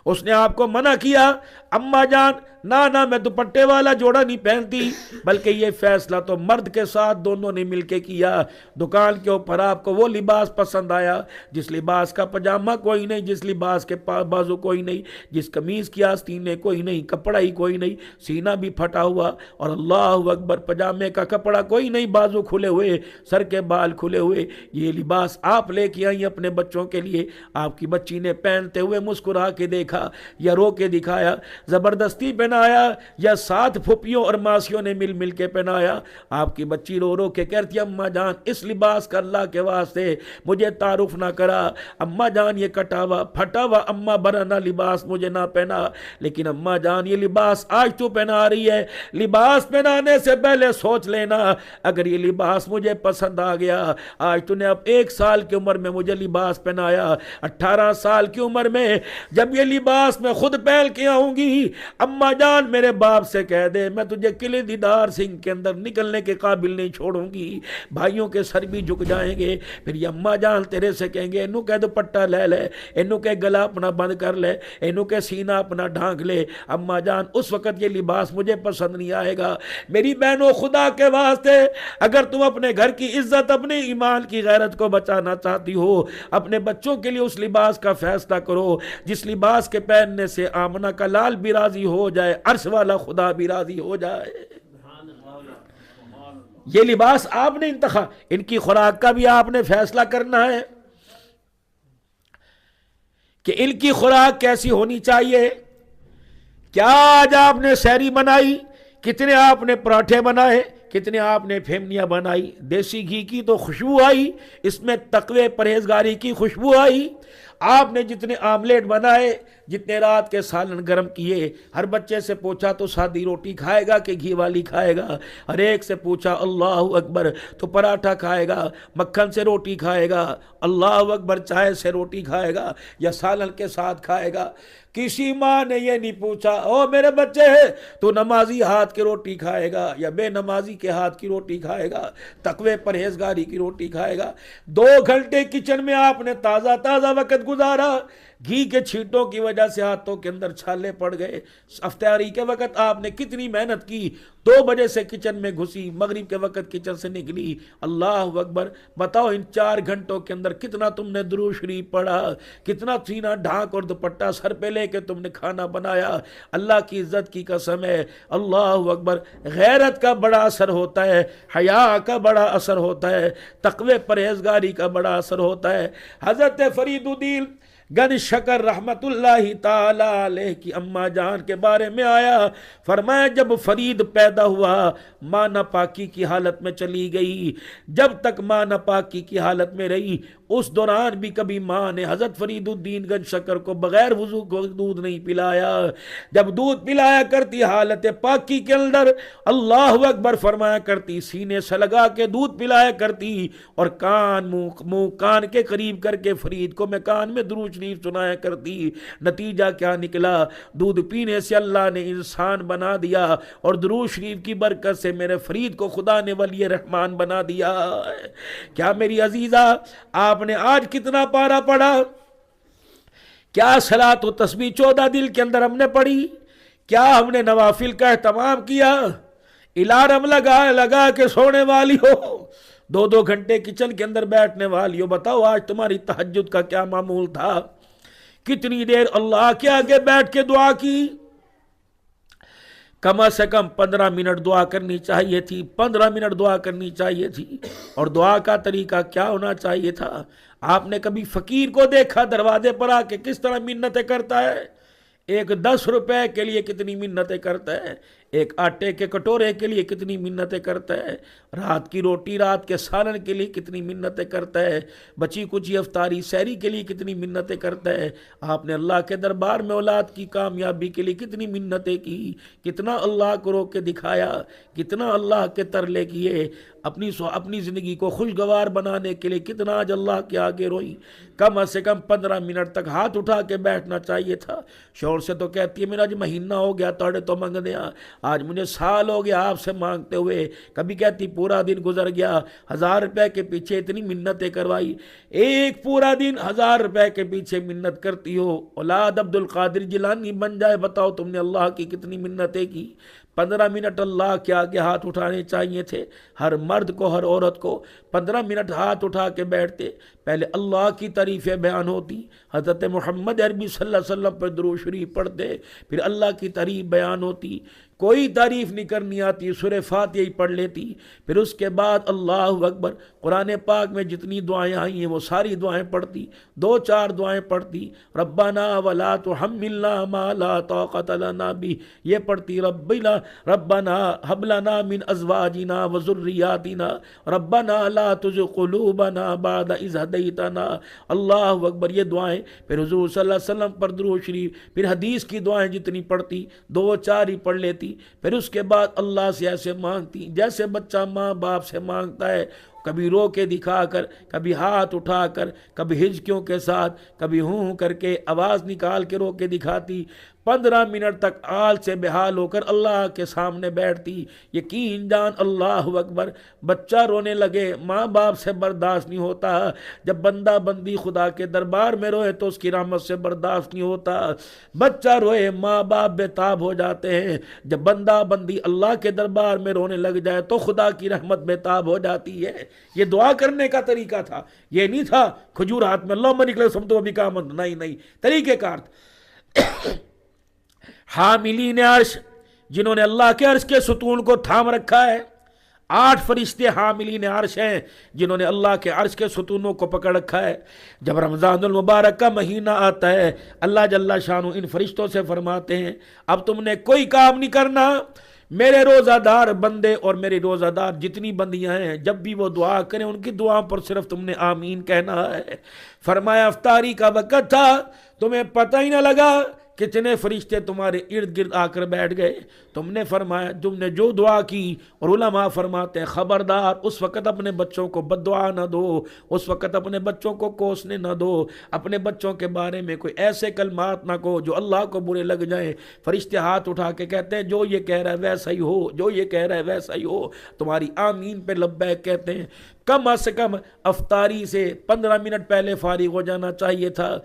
اس نے آپ کو منع کیا اماں جان نہ میں دوپٹے والا جوڑا نہیں پہنتی، بلکہ یہ فیصلہ تو مرد کے ساتھ دونوں نے مل کے کیا۔ دکان کے اوپر آپ کو وہ لباس پسند آیا جس لباس کا پجامہ کوئی نہیں، جس لباس کے بازو کوئی نہیں، جس قمیض کی آستینیں کوئی نہیں، کپڑا ہی کوئی نہیں، سینہ بھی پھٹا ہوا، اور اللہ اکبر پجامے کا کپڑا کوئی نہیں، بازو کھلے ہوئے، سر کے بال کھلے ہوئے، یہ لباس آپ لے کے آئی اپنے بچوں کے لیے۔ آپ کی بچی نے پہنتے ہوئے مسکرا کے دیکھا یا رو کے دکھایا، زبردستی پہنایا یا 7 پھوپھیوں اور ماسیوں نے مل کے پہنایا؟ آپ کی بچی رو رو کے کہتی اماں جان اس لباس کا اللہ کے واسطے مجھے تعارف نہ کرا، اماں جان یہ کٹا ہوا پھٹا ہوا اماں برانا لباس مجھے نہ پہنا، لیکن اماں جان یہ لباس آج تو پہنا رہی ہے، لباس پہنانے سے پہلے سوچ لینا اگر یہ لباس مجھے پسند آ گیا، آج تو نے اب 1 سال کی عمر میں مجھے لباس پہنایا، 18 سال کی عمر میں جب یہ لباس میں خود پہن کے آؤں گی، اماں جان میرے باپ سے کہہ دے میں تجھے قلعہ دیدار سنگھ کے اندر نکلنے کے قابل نہیں چھوڑوں گی، بھائیوں کے سر بھی جھک جائیں گے، پھر یہ اماں جان تیرے سے کہیں گے انہوں کہہ دوپٹہ لے لے، انہوں کہہ گلا اپنا بند کر لے، انہوں کہہ سینہ اپنا ڈھانک لے، اماں جان اس وقت یہ لباس مجھے پسند نہیں آئے گا۔ میری بہنوں خدا کے واسطے اگر تم اپنے گھر کی عزت، اپنے ایمان کی غیرت کو بچانا چاہتی ہو، اپنے بچوں کے لیے اس لباس کا فیصلہ کرو جس لباس کے پہننے سے آمنہ کا لال بھی راضی ہو جائے، عرش والا خدا بھی راضی ہو جائے۔ یہ لباس آپ نے انتخاب، ان کی خوراک کا بھی آپ نے فیصلہ کرنا ہے کہ ان کی خوراک کیسی ہونی چاہیے۔ کیا آج آپ نے سحری بنائی، کتنے آپ نے پراٹھے بنائے، کتنے آپ نے پھیمنیاں بنائی، دیسی گھی کی تو خوشبو آئی، اس میں تقوی پرہیزگاری کی خوشبو آئی۔ آپ نے جتنے آملیٹ بنائے، جتنے رات کے سالن گرم کیے، ہر بچے سے پوچھا تو سادی روٹی کھائے گا کہ گھی والی کھائے گا، ہر ایک سے پوچھا اللہ اکبر تو پراٹھا کھائے گا، مکھن سے روٹی کھائے گا، اللہ اکبر چائے سے روٹی کھائے گا یا سالن کے ساتھ کھائے گا۔ کسی ماں نے یہ نہیں پوچھا او میرے بچے تو نمازی ہاتھ کی روٹی کھائے گا یا بے نمازی کے ہاتھ کی روٹی کھائے گا، تقوی پرہیزگاری کی روٹی کھائے گا۔ 2 گھنٹے کچن میں آپ نے تازہ وقت گزارا، گھی کے چھینٹوں کی وجہ سے ہاتھوں کے اندر چھالے پڑ گئے. افطاری کے وقت آپ نے کتنی محنت کی, 2 بجے سے کچن میں گھسی, مغرب کے وقت کچن سے نکلی. اللہ اکبر. بتاؤ ان 4 گھنٹوں کے اندر کتنا تم نے درود شریف پڑھا, کتنا سینہ ڈھانک اور دوپٹہ سر پہ لے کے تم نے کھانا بنایا. اللہ کی عزت کی قسم ہے. اللہ اکبر. غیرت کا بڑا اثر ہوتا ہے, حیا کا بڑا اثر ہوتا ہے, تقوی پرہیزگاری کا بڑا اثر ہوتا ہے. حضرت فرید الدین گن شکر رحمت اللہ تعالی علیہ کی اماں جان کے بارے میں آیا, فرمایا جب فرید پیدا ہوا ماں ناپاکی کی حالت میں چلی گئی. جب تک ماں ناپاکی کی حالت میں رہی اس دوران بھی کبھی ماں نے حضرت فرید الدین گن شکر کو بغیر وضو کو دودھ نہیں پلایا. جب دودھ پلایا کرتی حالت پاکی کے اندر اللہ اکبر فرمایا کرتی, سینے سے لگا کے دودھ پلایا کرتی اور کان منہ کان کے قریب کر کے فرید کو میں کان میں درود شریف سنایا کرتی. نتیجہ کیا نکلا؟ دودھ پینے سے اللہ نے انسان بنا دیا اور درود شریف کی برکت سے میرے فرید کو خدا نے ولی رحمان بنا دیا. کیا میری عزیزہ آپ نے آج کتنا پارا پڑھا؟ کیا صلاۃ و تسبیح 14 دن کے اندر ہم نے پڑھی؟ کیا ہم نے نوافل کا اہتمام کیا؟ الارم لگا کے سونے والی ہو, 2 گھنٹے کچن کے اندر بیٹھنے والی ہو, بتاؤ آج تمہاری تہجد کا کیا معمول تھا؟ کتنی دیر اللہ کے آگے بیٹھ کے دعا کی؟ کم سے کم 15 منٹ دعا کرنی چاہیے تھی, 15 منٹ دعا کرنی چاہیے تھی. اور دعا کا طریقہ کیا ہونا چاہیے تھا؟ آپ نے کبھی فقیر کو دیکھا دروازے پر آ کے کس طرح منتیں کرتا ہے؟ ایک 10 روپے کے لیے کتنی منتیں کرتا ہے, ایک آٹے کے کٹورے کے لیے کتنی منتیں کرتا ہے, رات کی روٹی رات کے سالن کے لیے کتنی منتیں کرتا ہے, بچی کچی افطاری سحری کے لیے کتنی منتیں کرتا ہے. آپ نے اللہ کے دربار میں اولاد کی کامیابی کے لیے کتنی منتیں کی, کتنا اللہ کو رو کے دکھایا, کتنا اللہ کے ترلے کیے, اپنی زندگی کو خوشگوار بنانے کے لیے کتنا آج اللہ کے آگے روئی. کم سے کم 15 منٹ تک ہاتھ اٹھا کے بیٹھنا چاہیے تھا. شوہر سے تو کہتی ہے میرا آج مہینہ ہو گیا توڑے تو منگ دیا, آج مجھے سال ہو گیا آپ سے مانگتے ہوئے. کبھی کہتی پورا دن گزر گیا, 1000 روپے کے پیچھے اتنی منتیں کروائی. ایک پورا دن 1000 روپے کے پیچھے منت کرتی ہو, اولاد عبد القادر جیلانی بن جائے. بتاؤ تم نے اللہ کی کتنی منتیں کی. 15 منٹ اللہ کے آگے ہاتھ اٹھانے چاہیے تھے. ہر مرد کو, ہر عورت کو 15 منٹ ہاتھ اٹھا کے بیٹھتے, پہلے اللہ کی تعریفیں بیان ہوتی, حضرت محمد عربی صلی اللہ علیہ وسلم پر درود شریف پڑھتے, پھر اللہ کی تعریف بیان ہوتی. کوئی تعریف نہیں کرنی آتی, سورہ فاتحہ ہی پڑھ لیتی. پھر اس کے بعد اللہ اکبر, قرآن پاک میں جتنی دعائیں آئی ہیں وہ ساری دعائیں پڑھتی, 2-4 دعائیں پڑھتی. ربنا ولا تحملنا ما لا طاقت لنا به, یہ پڑھتی. ربنا هب لنا من ازواجنا وذرياتنا ربنا لا تزغ قلوبنا بعد اذ هديتنا. اللہ اکبر, یہ دعائیں. پھر حضور صلی اللہ علیہ وسلم پر درود شریف, پھر حدیث کی دعائیں جتنی پڑھتی 2-4 ہی پڑھ لیتی. پھر اس کے بعد اللہ سے ایسے مانگتی جیسے بچہ ماں باپ سے مانگتا ہے, کبھی رو کے دکھا کر, کبھی ہاتھ اٹھا کر, کبھی ہجکیوں کے ساتھ, کبھی ہوں کر کے آواز نکال کے رو کے دکھاتی. 15 منٹ تک آل سے بحال ہو کر اللہ کے سامنے بیٹھتی. یقین جان اللہ اکبر, بچہ رونے لگے ماں باپ سے برداشت نہیں ہوتا. جب بندہ بندی خدا کے دربار میں روئے تو اس کی رحمت سے برداشت نہیں ہوتا. بچہ روئے ماں باپ بے تاب ہو جاتے ہیں. جب بندہ بندی اللہ کے دربار میں رونے لگ جائے تو خدا کی رحمت بے تاب ہو جاتی ہے. یہ دعا کرنے کا طریقہ تھا, یہ نہیں تھا کھجور ہاتھ میں اللہ نکلے سمتو ابھی کا مند, نہیں, طریقہ کار. حاملین عرش, جنہوں نے اللہ کے عرش کے ستون کو تھام رکھا ہے. 8 فرشتے حاملین عرش ہیں جنہوں نے اللہ کے عرش کے ستونوں کو پکڑ رکھا ہے. جب رمضان المبارک کا مہینہ آتا ہے اللہ جل شانہ ان فرشتوں سے فرماتے ہیں اب تم نے کوئی کام نہیں کرنا. میرے روزہ دار بندے اور میری روزہ دار جتنی بندیاں ہیں جب بھی وہ دعا کریں ان کی دعا پر صرف تم نے آمین کہنا ہے. فرمایا افطاری کا وقت تھا, تمہیں پتہ ہی نہ لگا کتنے فرشتے تمہارے ارد گرد آ کر بیٹھ گئے. تم نے فرمایا تم نے جو دعا کی, اور علماء فرماتے ہیں خبردار اس وقت اپنے بچوں کو بد دعا نہ دو, اس وقت اپنے بچوں کو کوسنے نہ دو, اپنے بچوں کے بارے میں کوئی ایسے کلمات نہ کہو جو اللہ کو برے لگ جائیں. فرشتے ہاتھ اٹھا کے کہتے ہیں جو یہ کہہ رہا ہے ویسا ہی ہو, جو یہ کہہ رہا ہے ویسا ہی ہو. تمہاری آمین پہ لبیک کہتے ہیں. کم از کم افطاری سے 15 منٹ پہلے فارغ ہو جانا چاہیے تھا،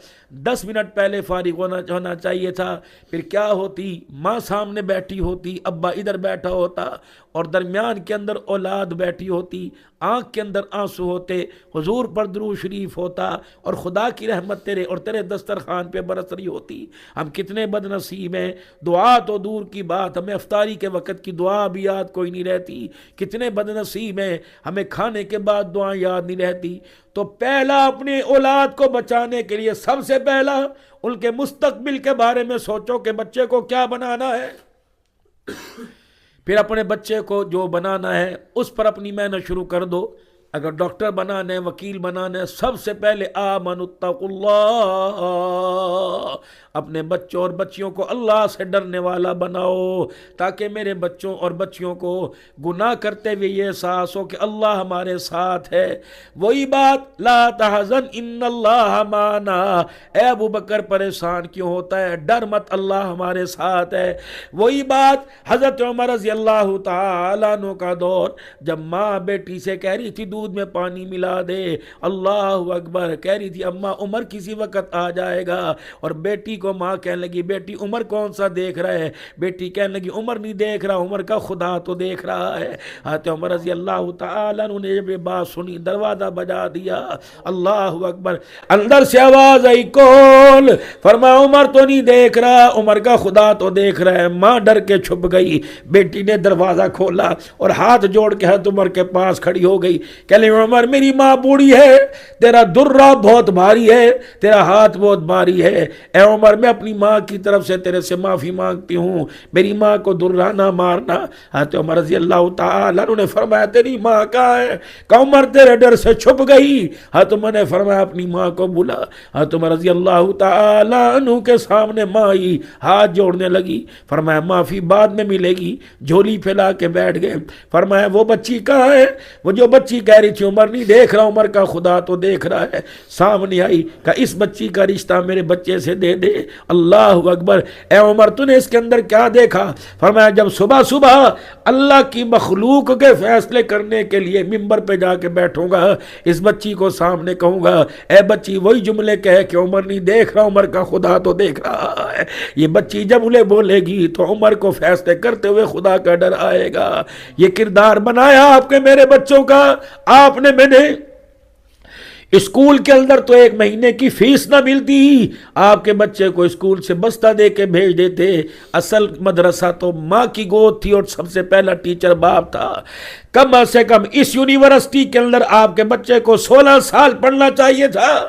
10 منٹ پہلے فارغ ہونا چاہیے تھا۔ پھر کیا ہوتی، ماں سامنے بیٹھی ہوتی، ابا ادھر بیٹھا ہوتا، اور درمیان کے اندر اولاد بیٹھی ہوتی، آنکھ کے اندر آنسو ہوتے، حضور پر درود شریف ہوتا، اور خدا کی رحمت تیرے اور تیرے دسترخوان پہ برس رہی ہوتی۔ ہم کتنے بد نصیب ہیں، دعا تو دور کی بات، ہمیں افطاری کے وقت کی دعا بھی یاد کوئی نہیں رہتی۔ کتنے بد نصیب ہیں، ہمیں کھانے کے بعد دعا یاد نہیں رہتی۔ تو پہلا اپنے اولاد کو بچانے کے لیے سب سے پہلا ان کے مستقبل کے بارے میں سوچو کہ بچے کو کیا بنانا ہے، پھر اپنے بچے کو جو بنانا ہے اس پر اپنی محنت شروع کر دو۔ اگر ڈاکٹر بنانا ہے، وکیل بنانا ہے، سب سے پہلے آمنوا اتقوا اللہ، اپنے بچوں اور بچیوں کو اللہ سے ڈرنے والا بناؤ، تاکہ میرے بچوں اور بچیوں کو گناہ کرتے ہوئے یہ احساس ہو کہ اللہ ہمارے ساتھ ہے۔ وہی بات لا تحزن ان اللہ معنا، اے ابو بکر پریشان کیوں ہوتا ہے، ڈر مت، اللہ ہمارے ساتھ ہے۔ وہی بات حضرت عمر رضی اللہ تعالیٰ عنہ کا دور، جب ماں بیٹی سے کہہ رہی تھی دودھ میں پانی ملا دے، اللہ اکبر، کہہ رہی تھی اماں عمر کسی وقت آ جائے گا، اور بیٹی کو ماں کہنے لگی بیٹی عمر کون سا دیکھ رہا ہے، بیٹی کہنے لگی عمر نہیں دیکھ رہا، عمر کا خدا تو دیکھ رہا ہے۔ حضرت عمر رضی اللہ تعالیٰ عنہ نے جب یہ بات سنی، دروازہ بجا دیا، اللہ اکبر، اندر سے آواز آئی کون؟ فرمایا عمر تو نہیں دیکھ رہا، عمر کا خدا تو دیکھ رہا ہے۔ ماں ڈر کے چھپ گئی، بیٹی نے دروازہ کھولا اور ہاتھ جوڑ کے حضرت عمر کے پاس کھڑی ہو گئی، کہ لے عمر میری ماں بوڑھی ہے، تیرا درہ بہت بھاری ہے، تیرا ہاتھ بہت بھاری ہے، اے عمر میں اپنی ماں کی طرف سے تیرے سے معافی مانگتی ہوں، میری ماں کو درہ نہ مارنا۔ حضرت عمر رضی اللہ تعالیٰ عنہ نے فرمایا تیری ماں کہاں ہے؟ کہ عمر تیرے ڈر سے چھپ گئی۔ حضرت عمر نے فرمایا اپنی ماں کو بلا۔ حضرت عمر رضی اللہ تعالیٰ عنہ کے سامنے ماں آئی، ہاتھ جوڑنے لگی، فرمایا معافی بعد میں ملے گی، جھولی پھیلا کے بیٹھ گئے۔ فرمایا وہ بچی کہاں ہے؟ وہ جو بچی کہہ رہی تھی عمر نہیں دیکھ رہا، عمر کا خدا تو دیکھ رہا ہے، سامنے آئی، کہ اس بچی کا رشتہ میرے بچے سے دے دے۔ اللہ اکبر، اے عمر تو نے اس کے اندر کیا دیکھا؟ فرمایا جب صبح صبح اللہ کی مخلوق کے فیصلے کرنے کے لیے ممبر پہ جا کے بیٹھوں گا، اس بچی کو سامنے کہوں گا اے بچی وہی جملے کہے کہ عمر نہیں دیکھ رہا، عمر کا خدا تو دیکھ رہا ہے۔ یہ بچی جب انہیں بولے گی تو عمر کو فیصلے کرتے ہوئے خدا کا ڈر آئے گا۔ یہ کردار بنایا آپ کے میرے بچوں کا آپ نے۔ میں نے اسکول کے اندر تو 1 مہینے کی فیس نہ ملتی، آپ کے بچے کو اسکول سے بستہ دے کے بھیج دیتے۔ اصل مدرسہ تو ماں کی گود تھی اور سب سے پہلا ٹیچر باپ تھا۔ کم سے کم اس یونیورسٹی کے اندر آپ کے بچے کو 16 سال پڑھنا چاہیے تھا۔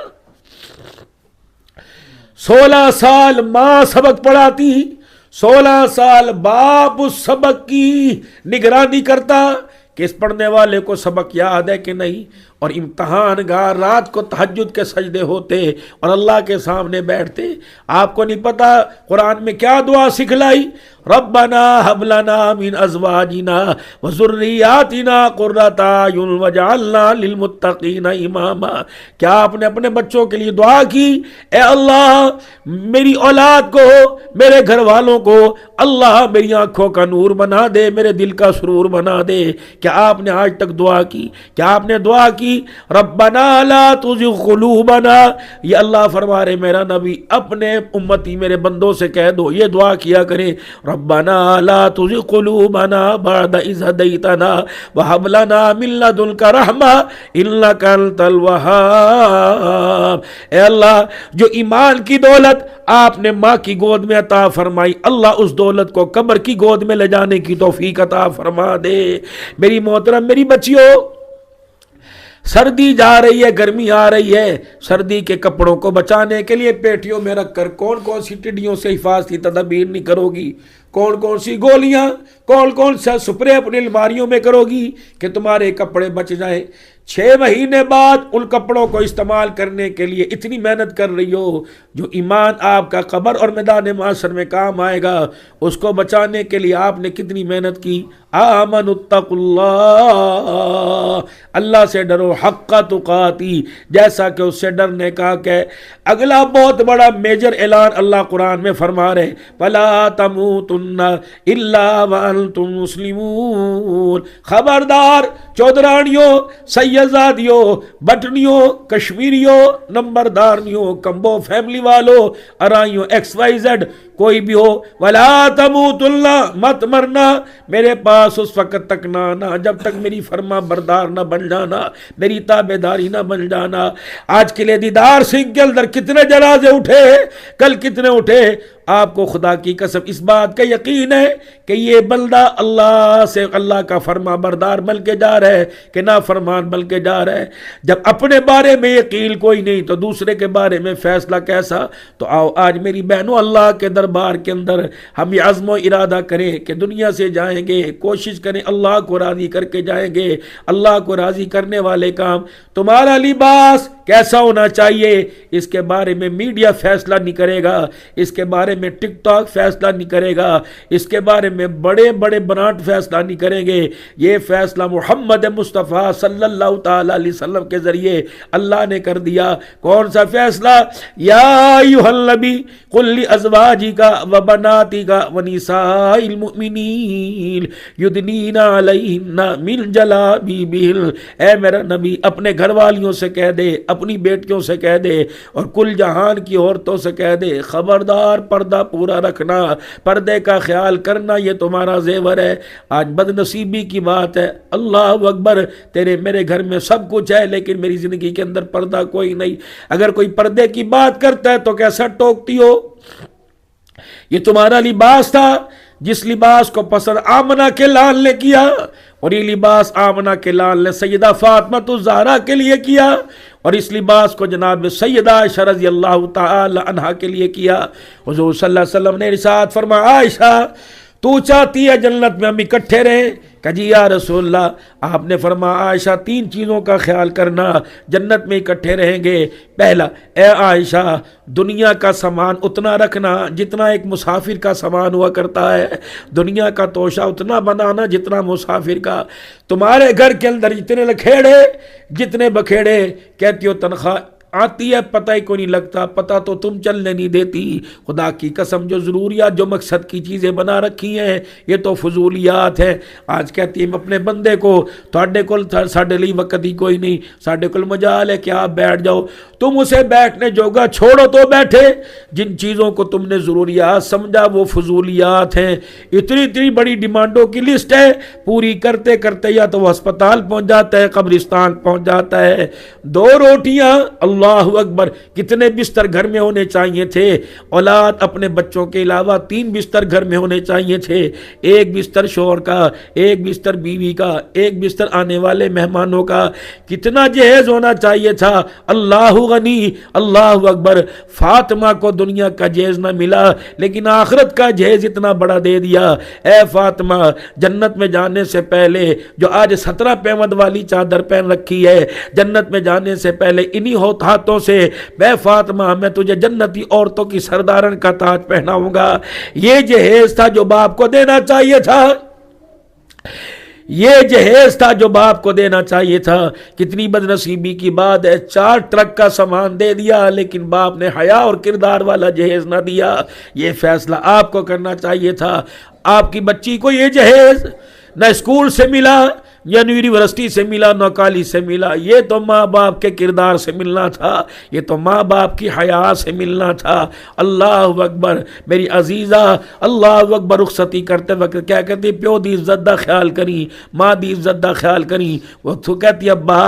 16 سال ماں سبق پڑھاتی، 16 سال باپ اس سبق کی نگرانی کرتا کہ اس پڑھنے والے کو سبق یاد ہے کہ نہیں، اور امتحان گاہ رات کو تہجد کے سجدے ہوتے اور اللہ کے سامنے بیٹھتے۔ آپ کو نہیں پتا قرآن میں کیا دعا سکھلائی؟ ربنا هب لنا من ازواجنا وذرياتنا قرۃ اعین واجعلنا للمتقین اماما۔ کیا آپ نے اپنے بچوں کے لیے دعا کی؟ اے اللہ میری اولاد کو، میرے گھر والوں کو اللہ میری آنکھوں کا نور بنا دے، میرے دل کا سرور بنا دے۔ کیا آپ نے آج تک دعا کی؟ کیا آپ نے دعا کی ربنا لا تزغ قلوبنا؟ یہ اللہ فرما رہے میرا نبی اپنے امتی میرے بندوں سے کہہ دو یہ دعا کیا کریں، ربنا لا تزغ قلوبنا بعد اذ هديتنا وهب لنا من لدنك رحمة انك انت الوهاب۔ اے اللہ جو ایمان کی دولت آپ نے ماں کی گود میں عطا فرمائی، اللہ اس دولت کو قبر کی گود میں لے جانے کی توفیق عطا فرما دے۔ میری محترم میری بچیوں، سردی جا رہی ہے، گرمی آ رہی ہے، سردی کے کپڑوں کو بچانے کے لیے پیٹیوں میں رکھ کر کون کون سی ٹڈیوں سے حفاظتی تدابیر نہیں کرو گی، کون کون سی گولیاں، کون کون سا سپرے اپنی الماریوں میں کرو گی کہ تمہارے کپڑے بچ جائیں۔ 6 مہینے بعد ان کپڑوں کو استعمال کرنے کے لیے اتنی محنت کر رہی ہو، جو ایمان آپ کا قبر اور میدان محشر میں کام آئے گا، اس کو بچانے کے لیے آپ نے کتنی محنت کی۔ آمنوا اتقوا اللہ، اللہ سے ڈرو حق تقاتی، جیسا کہ اس سے ڈرنے کا کہ اگلا بہت بڑا میجر اعلان اللہ قرآن میں فرما رہے فلا تموتن الا وانتم انتم مسلمون۔ خبردار چودرانیوں، سیدزادیوں، بٹنیوں، کشمیریوں، نمبردارنیوں، کمبو فیملی والوں، ارائیوں، ایکس وائی زیڈ کوئی بھی ہو، وَلَا تَمُوتُنَّ، مت مرنا میرے پاس اس وقت تک نہ آنا جب تک میری فرما بردار نہ بن جانا، میری تابع داری نہ بن جانا۔ آج کے لیے دیدار سنگھ کے اندر کتنے جنازے اٹھے، کل کتنے اٹھے؟ آپ کو خدا کی قسم اس بات کا یقین ہے کہ یہ بندہ اللہ سے اللہ کا فرما بردار بن کے جا رہا ہے کہ نافرمان بن کے جا رہا ہے؟ جب اپنے بارے میں یقین کوئی نہیں تو دوسرے کے بارے میں فیصلہ کیسا؟ تو آؤ آج میری بہنوں اللہ کے دربار کے اندر ہم یہ عزم و ارادہ کریں کہ دنیا سے جائیں گے، کوشش کریں اللہ کو راضی کر کے جائیں گے۔ اللہ کو راضی کرنے والے کام، تمہارا لباس کیسا ہونا چاہیے اس کے بارے میں میڈیا فیصلہ نہیں کرے گا، اس کے بارے میں ٹک ٹاک فیصلہ نہیں کرے گا، اس کے بارے میں بڑے بڑے برانڈ فیصلہ نہیں کریں گے۔ یہ فیصلہ محمد مصطفیٰ صلی اللہ تعالی علیہ وسلم کے ذریعے اللہ نے کر دیا۔ کون سا فیصلہ؟ یا ایھا النبی قل لازواجک وبناتک ونساء المؤمنین یدنین علیہن من جلابیبہن، اے میرا نبی اپنے گھر والیوں سے کہہ دے، اپنی بیٹیوں سے کہہ دے، اور کل جہان کی عورتوں سے کہہ دے، خبردار پردہ پورا رکھنا، پردے کا خیال کرنا، یہ تمہارا زیور ہے۔ آج بد نصیبی کی بات ہے، اللہ اکبر، تیرے میرے گھر میں سب کچھ ہے لیکن میری زندگی کے اندر پردہ کوئی نہیں۔ اگر کوئی پردے کی بات کرتا ہے تو کیسا ٹوکتی ہو؟ یہ تمہارا لباس تھا جس لباس کو پسند آمنہ کے لال نے کیا، اور یہ لباس آمنہ کے لال نے سیدہ فاطمہ الزہرا کے لیے کیا، اور اس لباس کو جناب سیدہ عائشہ رضی اللہ تعالی عنہا کے لیے کیا۔ حضور صلی اللہ علیہ وسلم نے ارشاد فرمایا، عائشہ تو چاہتی ہے جنت میں ہم اکٹھے رہیں؟ کہ جی یا رسول اللہ۔ آپ نے فرمایا عائشہ 3 چیزوں کا خیال کرنا جنت میں اکٹھے رہیں گے۔ پہلا، اے عائشہ دنیا کا سامان اتنا رکھنا جتنا ایک مسافر کا سامان ہوا کرتا ہے، دنیا کا توشہ اتنا بنانا جتنا مسافر کا۔ تمہارے گھر کے اندر جتنے لکھیڑے جتنے بکھیڑے، کہتی ہو تنخواہ آتی ہے پتہ ہی کو نہیں لگتا، پتہ تو تم چلنے نہیں دیتی۔ خدا کی قسم جو ضروریات جو مقصد کی چیزیں بنا رکھی ہیں یہ تو فضولیات ہیں۔ آج کہتی ہیں اپنے بندے کو تھوڑے کول ساڈے لیے وقت ہی کوئی نہیں، ساڈے کول مجال ہے کہ آپ بیٹھ جاؤ۔ تم اسے بیٹھنے جوگا چھوڑو تو بیٹھے، جن چیزوں کو تم نے ضروریات سمجھا وہ فضولیات ہیں۔ اتنی بڑی ڈیمانڈوں کی لسٹ ہے، پوری کرتے کرتے یا تو وہ ہسپتال پہنچ جاتا ہے، قبرستان پہنچ جاتا ہے۔ 2 روٹیاں، اللہ اکبر، کتنے بستر گھر میں ہونے چاہیے تھے؟ اولاد اپنے بچوں کے علاوہ 3 بستر گھر میں ہونے چاہیے تھے، 1 بستر شوہر کا، 1 بستر بیوی کا، 1 بستر آنے والے مہمانوں کا۔ کتنا جہیز ہونا چاہیے تھا؟ اللہ غنی، اللہ اکبر۔ فاطمہ کو دنیا کا جہیز نہ ملا لیکن آخرت کا جہیز اتنا بڑا دے دیا۔ اے فاطمہ جنت میں جانے سے پہلے جو آج 17 پیوند والی چادر پہن رکھی ہے، جنت میں جانے سے پہلے انہی ہاتھوں سے میں فاطمہ میں تجھے جنتی عورتوں کی سردارن کا تاج پہناؤں گا۔ یہ جہیز تھا جو باپ کو دینا چاہیے تھا، یہ جہیز تھا جو باپ کو دینا چاہیے تھا۔ کتنی بد نصیبی کی بات ہے، 4 ٹرک کا سامان دے دیا لیکن باپ نے حیا اور کردار والا جہیز نہ دیا۔ یہ فیصلہ آپ کو کرنا چاہیے تھا۔ آپ کی بچی کو یہ جہیز نہ اسکول سے ملا، یا یونیورسٹی سے ملا، نہ کالج سے ملا، یہ تو ماں باپ کے کردار سے ملنا تھا، یہ تو ماں باپ کی حیا سے ملنا تھا۔ اللہ اکبر میری عزیزہ، اللہ اکبر۔ رخصتی کرتے وقت کیا کہتی؟ پیو دی عزت دا خیال کری، ماں دی عزت دا خیال کری۔ وہ تو کہتی ابا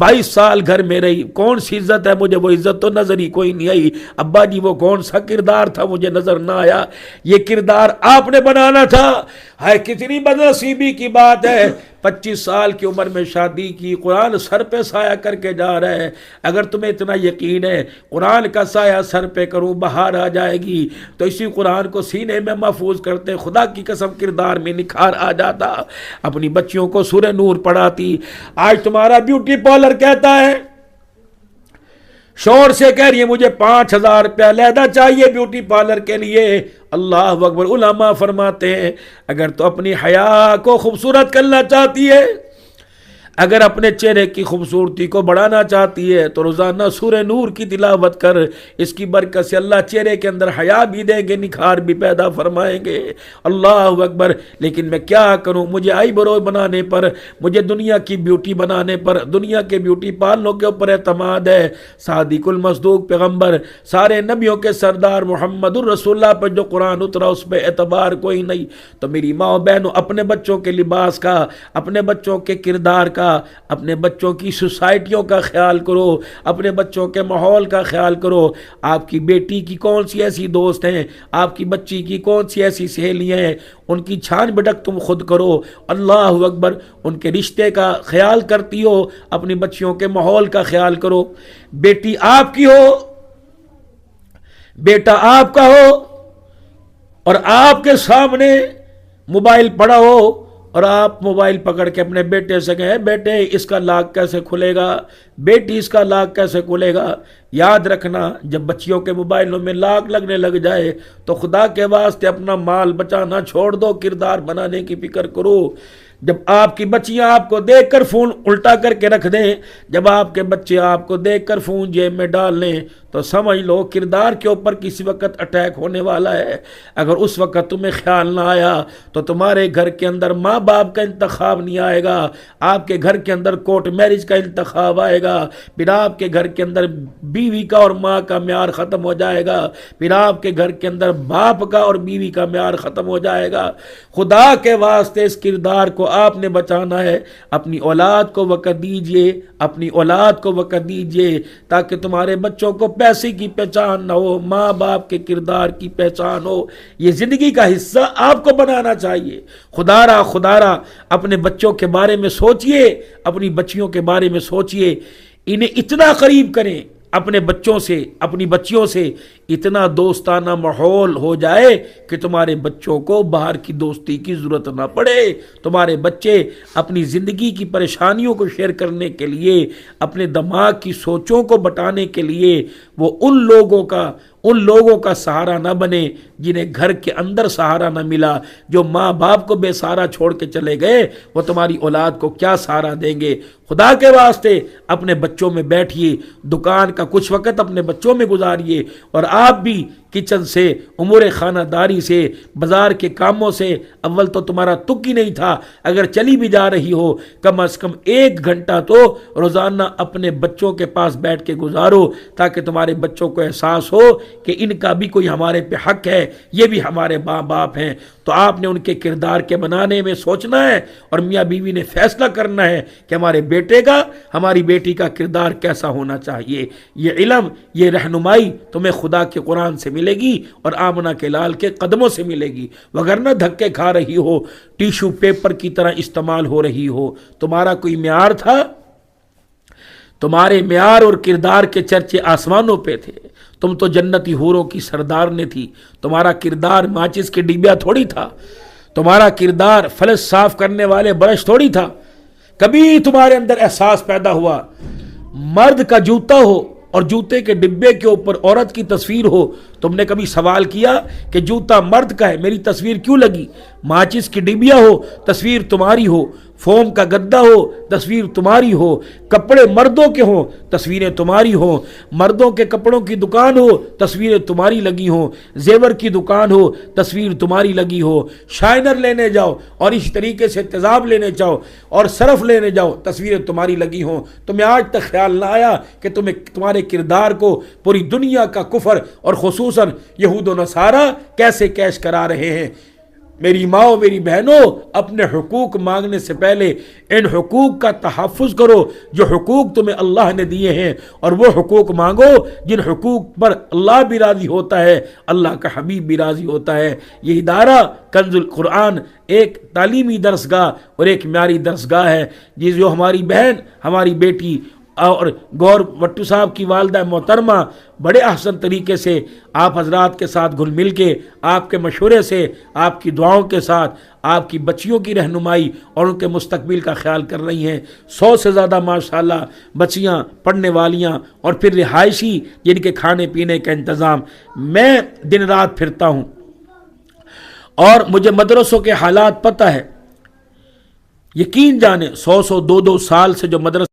22 سال گھر میں رہی، کون سی عزت ہے؟ مجھے وہ عزت تو نظر ہی کوئی نہیں آئی۔ ابا جی وہ کون سا کردار تھا مجھے نظر نہ آیا۔ یہ کردار آپ نے بنانا تھا۔ ہے کتنی بد نصیبی کی بات ہے، 25 سال کی عمر میں شادی کی، قرآن سر پہ سایہ کر کے جا رہا ہے۔ اگر تمہیں اتنا یقین ہے قرآن کا سایہ سر پہ کروں بہار آ جائے گی تو اسی قرآن کو سینے میں محفوظ کرتے، خدا کی قسم کردار میں نکھار آ جاتا۔ اپنی بچیوں کو سورہ نور پڑھاتی۔ آج تمہارا بیوٹی پارلر کہتا ہے، شوہر سے کہہ رہی ہے مجھے 5000 روپیہ علیحدہ چاہیے بیوٹی پارلر کے لیے۔ اللہ اکبر۔ علماء فرماتے ہیں اگر تو اپنی حیا کو خوبصورت کرنا چاہتی ہے، اگر اپنے چہرے کی خوبصورتی کو بڑھانا چاہتی ہے تو روزانہ سورہ نور کی تلاوت کر، اس کی برکت سے اللہ چہرے کے اندر حیا بھی دیں گے، نکھار بھی پیدا فرمائیں گے۔ اللہ اکبر۔ لیکن میں کیا کروں، مجھے آئی برو بنانے پر، مجھے دنیا کی بیوٹی بنانے پر، دنیا کے بیوٹی پارلروں کے اوپر اعتماد ہے۔ صادق المصدوق پیغمبر، سارے نبیوں کے سردار محمد الرسول اللہ پر جو قرآن اترا اس پہ اعتبار کوئی نہیں۔ تو میری ماں و بہنوں، اپنے بچوں کے لباس کا، اپنے بچوں کے کردار کا، اپنے بچوں کی سوسائٹیوں کا خیال کرو، اپنے بچوں کے ماحول کا خیال کرو۔ آپ کی بیٹی کی کون سی ایسی دوست ہیں، آپ کی بچی کی کون سی ایسی سہیلیاں ہیں، ان کی چھان بھٹک تم خود کرو۔ اللہ اکبر۔ ان کے رشتے کا خیال کرتی ہو، اپنی بچیوں کے ماحول کا خیال کرو۔ بیٹی آپ کی ہو، بیٹا آپ کا ہو، اور آپ کے سامنے موبائل پڑا ہو اور آپ موبائل پکڑ کے اپنے بیٹے سے کہیں بیٹے اس کا لاک کیسے کھلے گا، بیٹی اس کا لاک کیسے کھلے گا۔ یاد رکھنا، جب بچیوں کے موبائلوں میں لاک لگنے لگ جائے تو خدا کے واسطے اپنا مال بچانا چھوڑ دو، کردار بنانے کی فکر کرو۔ جب آپ کی بچیاں آپ کو دیکھ کر فون الٹا کر کے رکھ دیں، جب آپ کے بچے آپ کو دیکھ کر فون جیب میں ڈال لیں تو سمجھ لو کردار کے اوپر کسی وقت اٹیک ہونے والا ہے۔ اگر اس وقت تمہیں خیال نہ آیا تو تمہارے گھر کے اندر ماں باپ کا انتخاب نہیں آئے گا، آپ کے گھر کے اندر کورٹ میرج کا انتخاب آئے گا، پھر آپ کے گھر کے اندر بیوی کا اور ماں کا معیار ختم ہو جائے گا، پھر آپ کے گھر کے اندر باپ کا اور بیوی کا معیار ختم ہو جائے گا۔ خدا کے واسطے اس کردار کو آپ نے بچانا ہے۔ اپنی اولاد کو وقت دیجئے، اپنی اولاد کو وقت دیجئے، تاکہ تمہارے بچوں کو پیسے کی پہچان نہ ہو، ماں باپ کے کردار کی پہچان ہو۔ یہ زندگی کا حصہ آپ کو بنانا چاہیے۔ خدا را اپنے بچوں کے بارے میں سوچئے، اپنی بچیوں کے بارے میں سوچئے، انہیں اتنا قریب کریں، اپنے بچوں سے، اپنی بچیوں سے اتنا دوستانہ ماحول ہو جائے کہ تمہارے بچوں کو باہر کی دوستی کی ضرورت نہ پڑے۔ تمہارے بچے اپنی زندگی کی پریشانیوں کو شیئر کرنے کے لیے، اپنے دماغ کی سوچوں کو بٹانے کے لیے وہ ان لوگوں کا سہارا نہ بنے جنہیں گھر کے اندر سہارا نہ ملا۔ جو ماں باپ کو بے سہارا چھوڑ کے چلے گئے وہ تمہاری اولاد کو کیا سہارا دیں گے۔ خدا کے واسطے اپنے بچوں میں بیٹھیے، دکان کا کچھ وقت اپنے بچوں میں گزاریے، اور آپ بھی کچن سے، امور خانہ داری سے، بازار کے کاموں سے اول تو تمہارا تک ہی نہیں تھا، اگر چلی بھی جا رہی ہو کم از کم 1 گھنٹہ تو روزانہ اپنے بچوں کے پاس بیٹھ کے گزارو، تاکہ تمہارے بچوں کو احساس ہو کہ ان کا بھی کوئی ہمارے پہ حق ہے، یہ بھی ہمارے ماں باپ ہیں۔ تو آپ نے ان کے کردار کے بنانے میں سوچنا ہے، اور میاں بیوی نے فیصلہ کرنا ہے کہ ہمارے بیٹے کا، ہماری بیٹی کا کردار کیسا ہونا چاہیے۔ یہ علم، یہ رہنمائی تمہیں خدا کے قرآن سے ملے گی اور آمنہ کے لال کے قدموں سے ملے گی، وگرنہ دھکے کھا رہی ہو، ٹیشو پیپر کی طرح استعمال ہو رہی ہو۔ تمہارا کوئی معیار تھا؟ تمہارے معیار اور کردار کے چرچے آسمانوں پہ تھے۔ تم تو جنتی حوروں کی سردار نے تھی۔ تمہارا کردار ماچس کے ڈبیا تھوڑی تھا، تمہارا کردار فلس صاف کرنے والے برش تھوڑی تھا۔ کبھی تمہارے اندر احساس پیدا ہوا، مرد کا جوتا ہو اور جوتے کے ڈبے کے اوپر عورت کی تصویر ہو، تم نے کبھی سوال کیا کہ جوتا مرد کا ہے، میری تصویر کیوں لگی؟ ماچس کی ڈبیا ہو، تصویر تمہاری ہو، فوم کا گدا ہو، تصویر تمہاری ہو، کپڑے مردوں کے ہوں، تصویریں تمہاری ہوں، مردوں کے کپڑوں کی دکان ہو، تصویریں تمہاری لگی ہوں، زیور کی دکان ہو، تصویر تمہاری لگی ہو، شائنر لینے جاؤ اور اس طریقے سے تیزاب لینے جاؤ اور صرف لینے جاؤ، تصویریں تمہاری لگی ہوں۔ تمہیں آج تک خیال نہ آیا کہ تمہارے کردار کو پوری دنیا کا کفر اور خصوصاً یہود و نصارہ کیسے کیش کرا رہے ہیں۔ میری ماں میری بہنوں، اپنے حقوق مانگنے سے پہلے ان حقوق کا تحفظ کرو جو حقوق تمہیں اللہ نے دیے ہیں، اور وہ حقوق مانگو جن حقوق پر اللہ بھی راضی ہوتا ہے، اللہ کا حبیب بھی راضی ہوتا ہے۔ یہ ادارہ کنز القرآن ایک تعلیمی درسگاہ اور ایک معیاری درسگاہ ہے، جو ہماری بہن، ہماری بیٹی اور گور وٹو صاحب کی والدہ محترمہ بڑے احسن طریقے سے آپ حضرات کے ساتھ گھل مل کے، آپ کے مشورے سے، آپ کی دعاؤں کے ساتھ، آپ کی بچیوں کی رہنمائی اور ان کے مستقبل کا خیال کر رہی ہیں۔ 100 سے زیادہ ماشاءاللہ بچیاں پڑھنے والیاں، اور پھر رہائشی جن کے کھانے پینے کا انتظام۔ میں دن رات پھرتا ہوں اور مجھے مدرسوں کے حالات پتہ ہے۔ یقین جانے 100 2 2 سال سے جو مدرسہ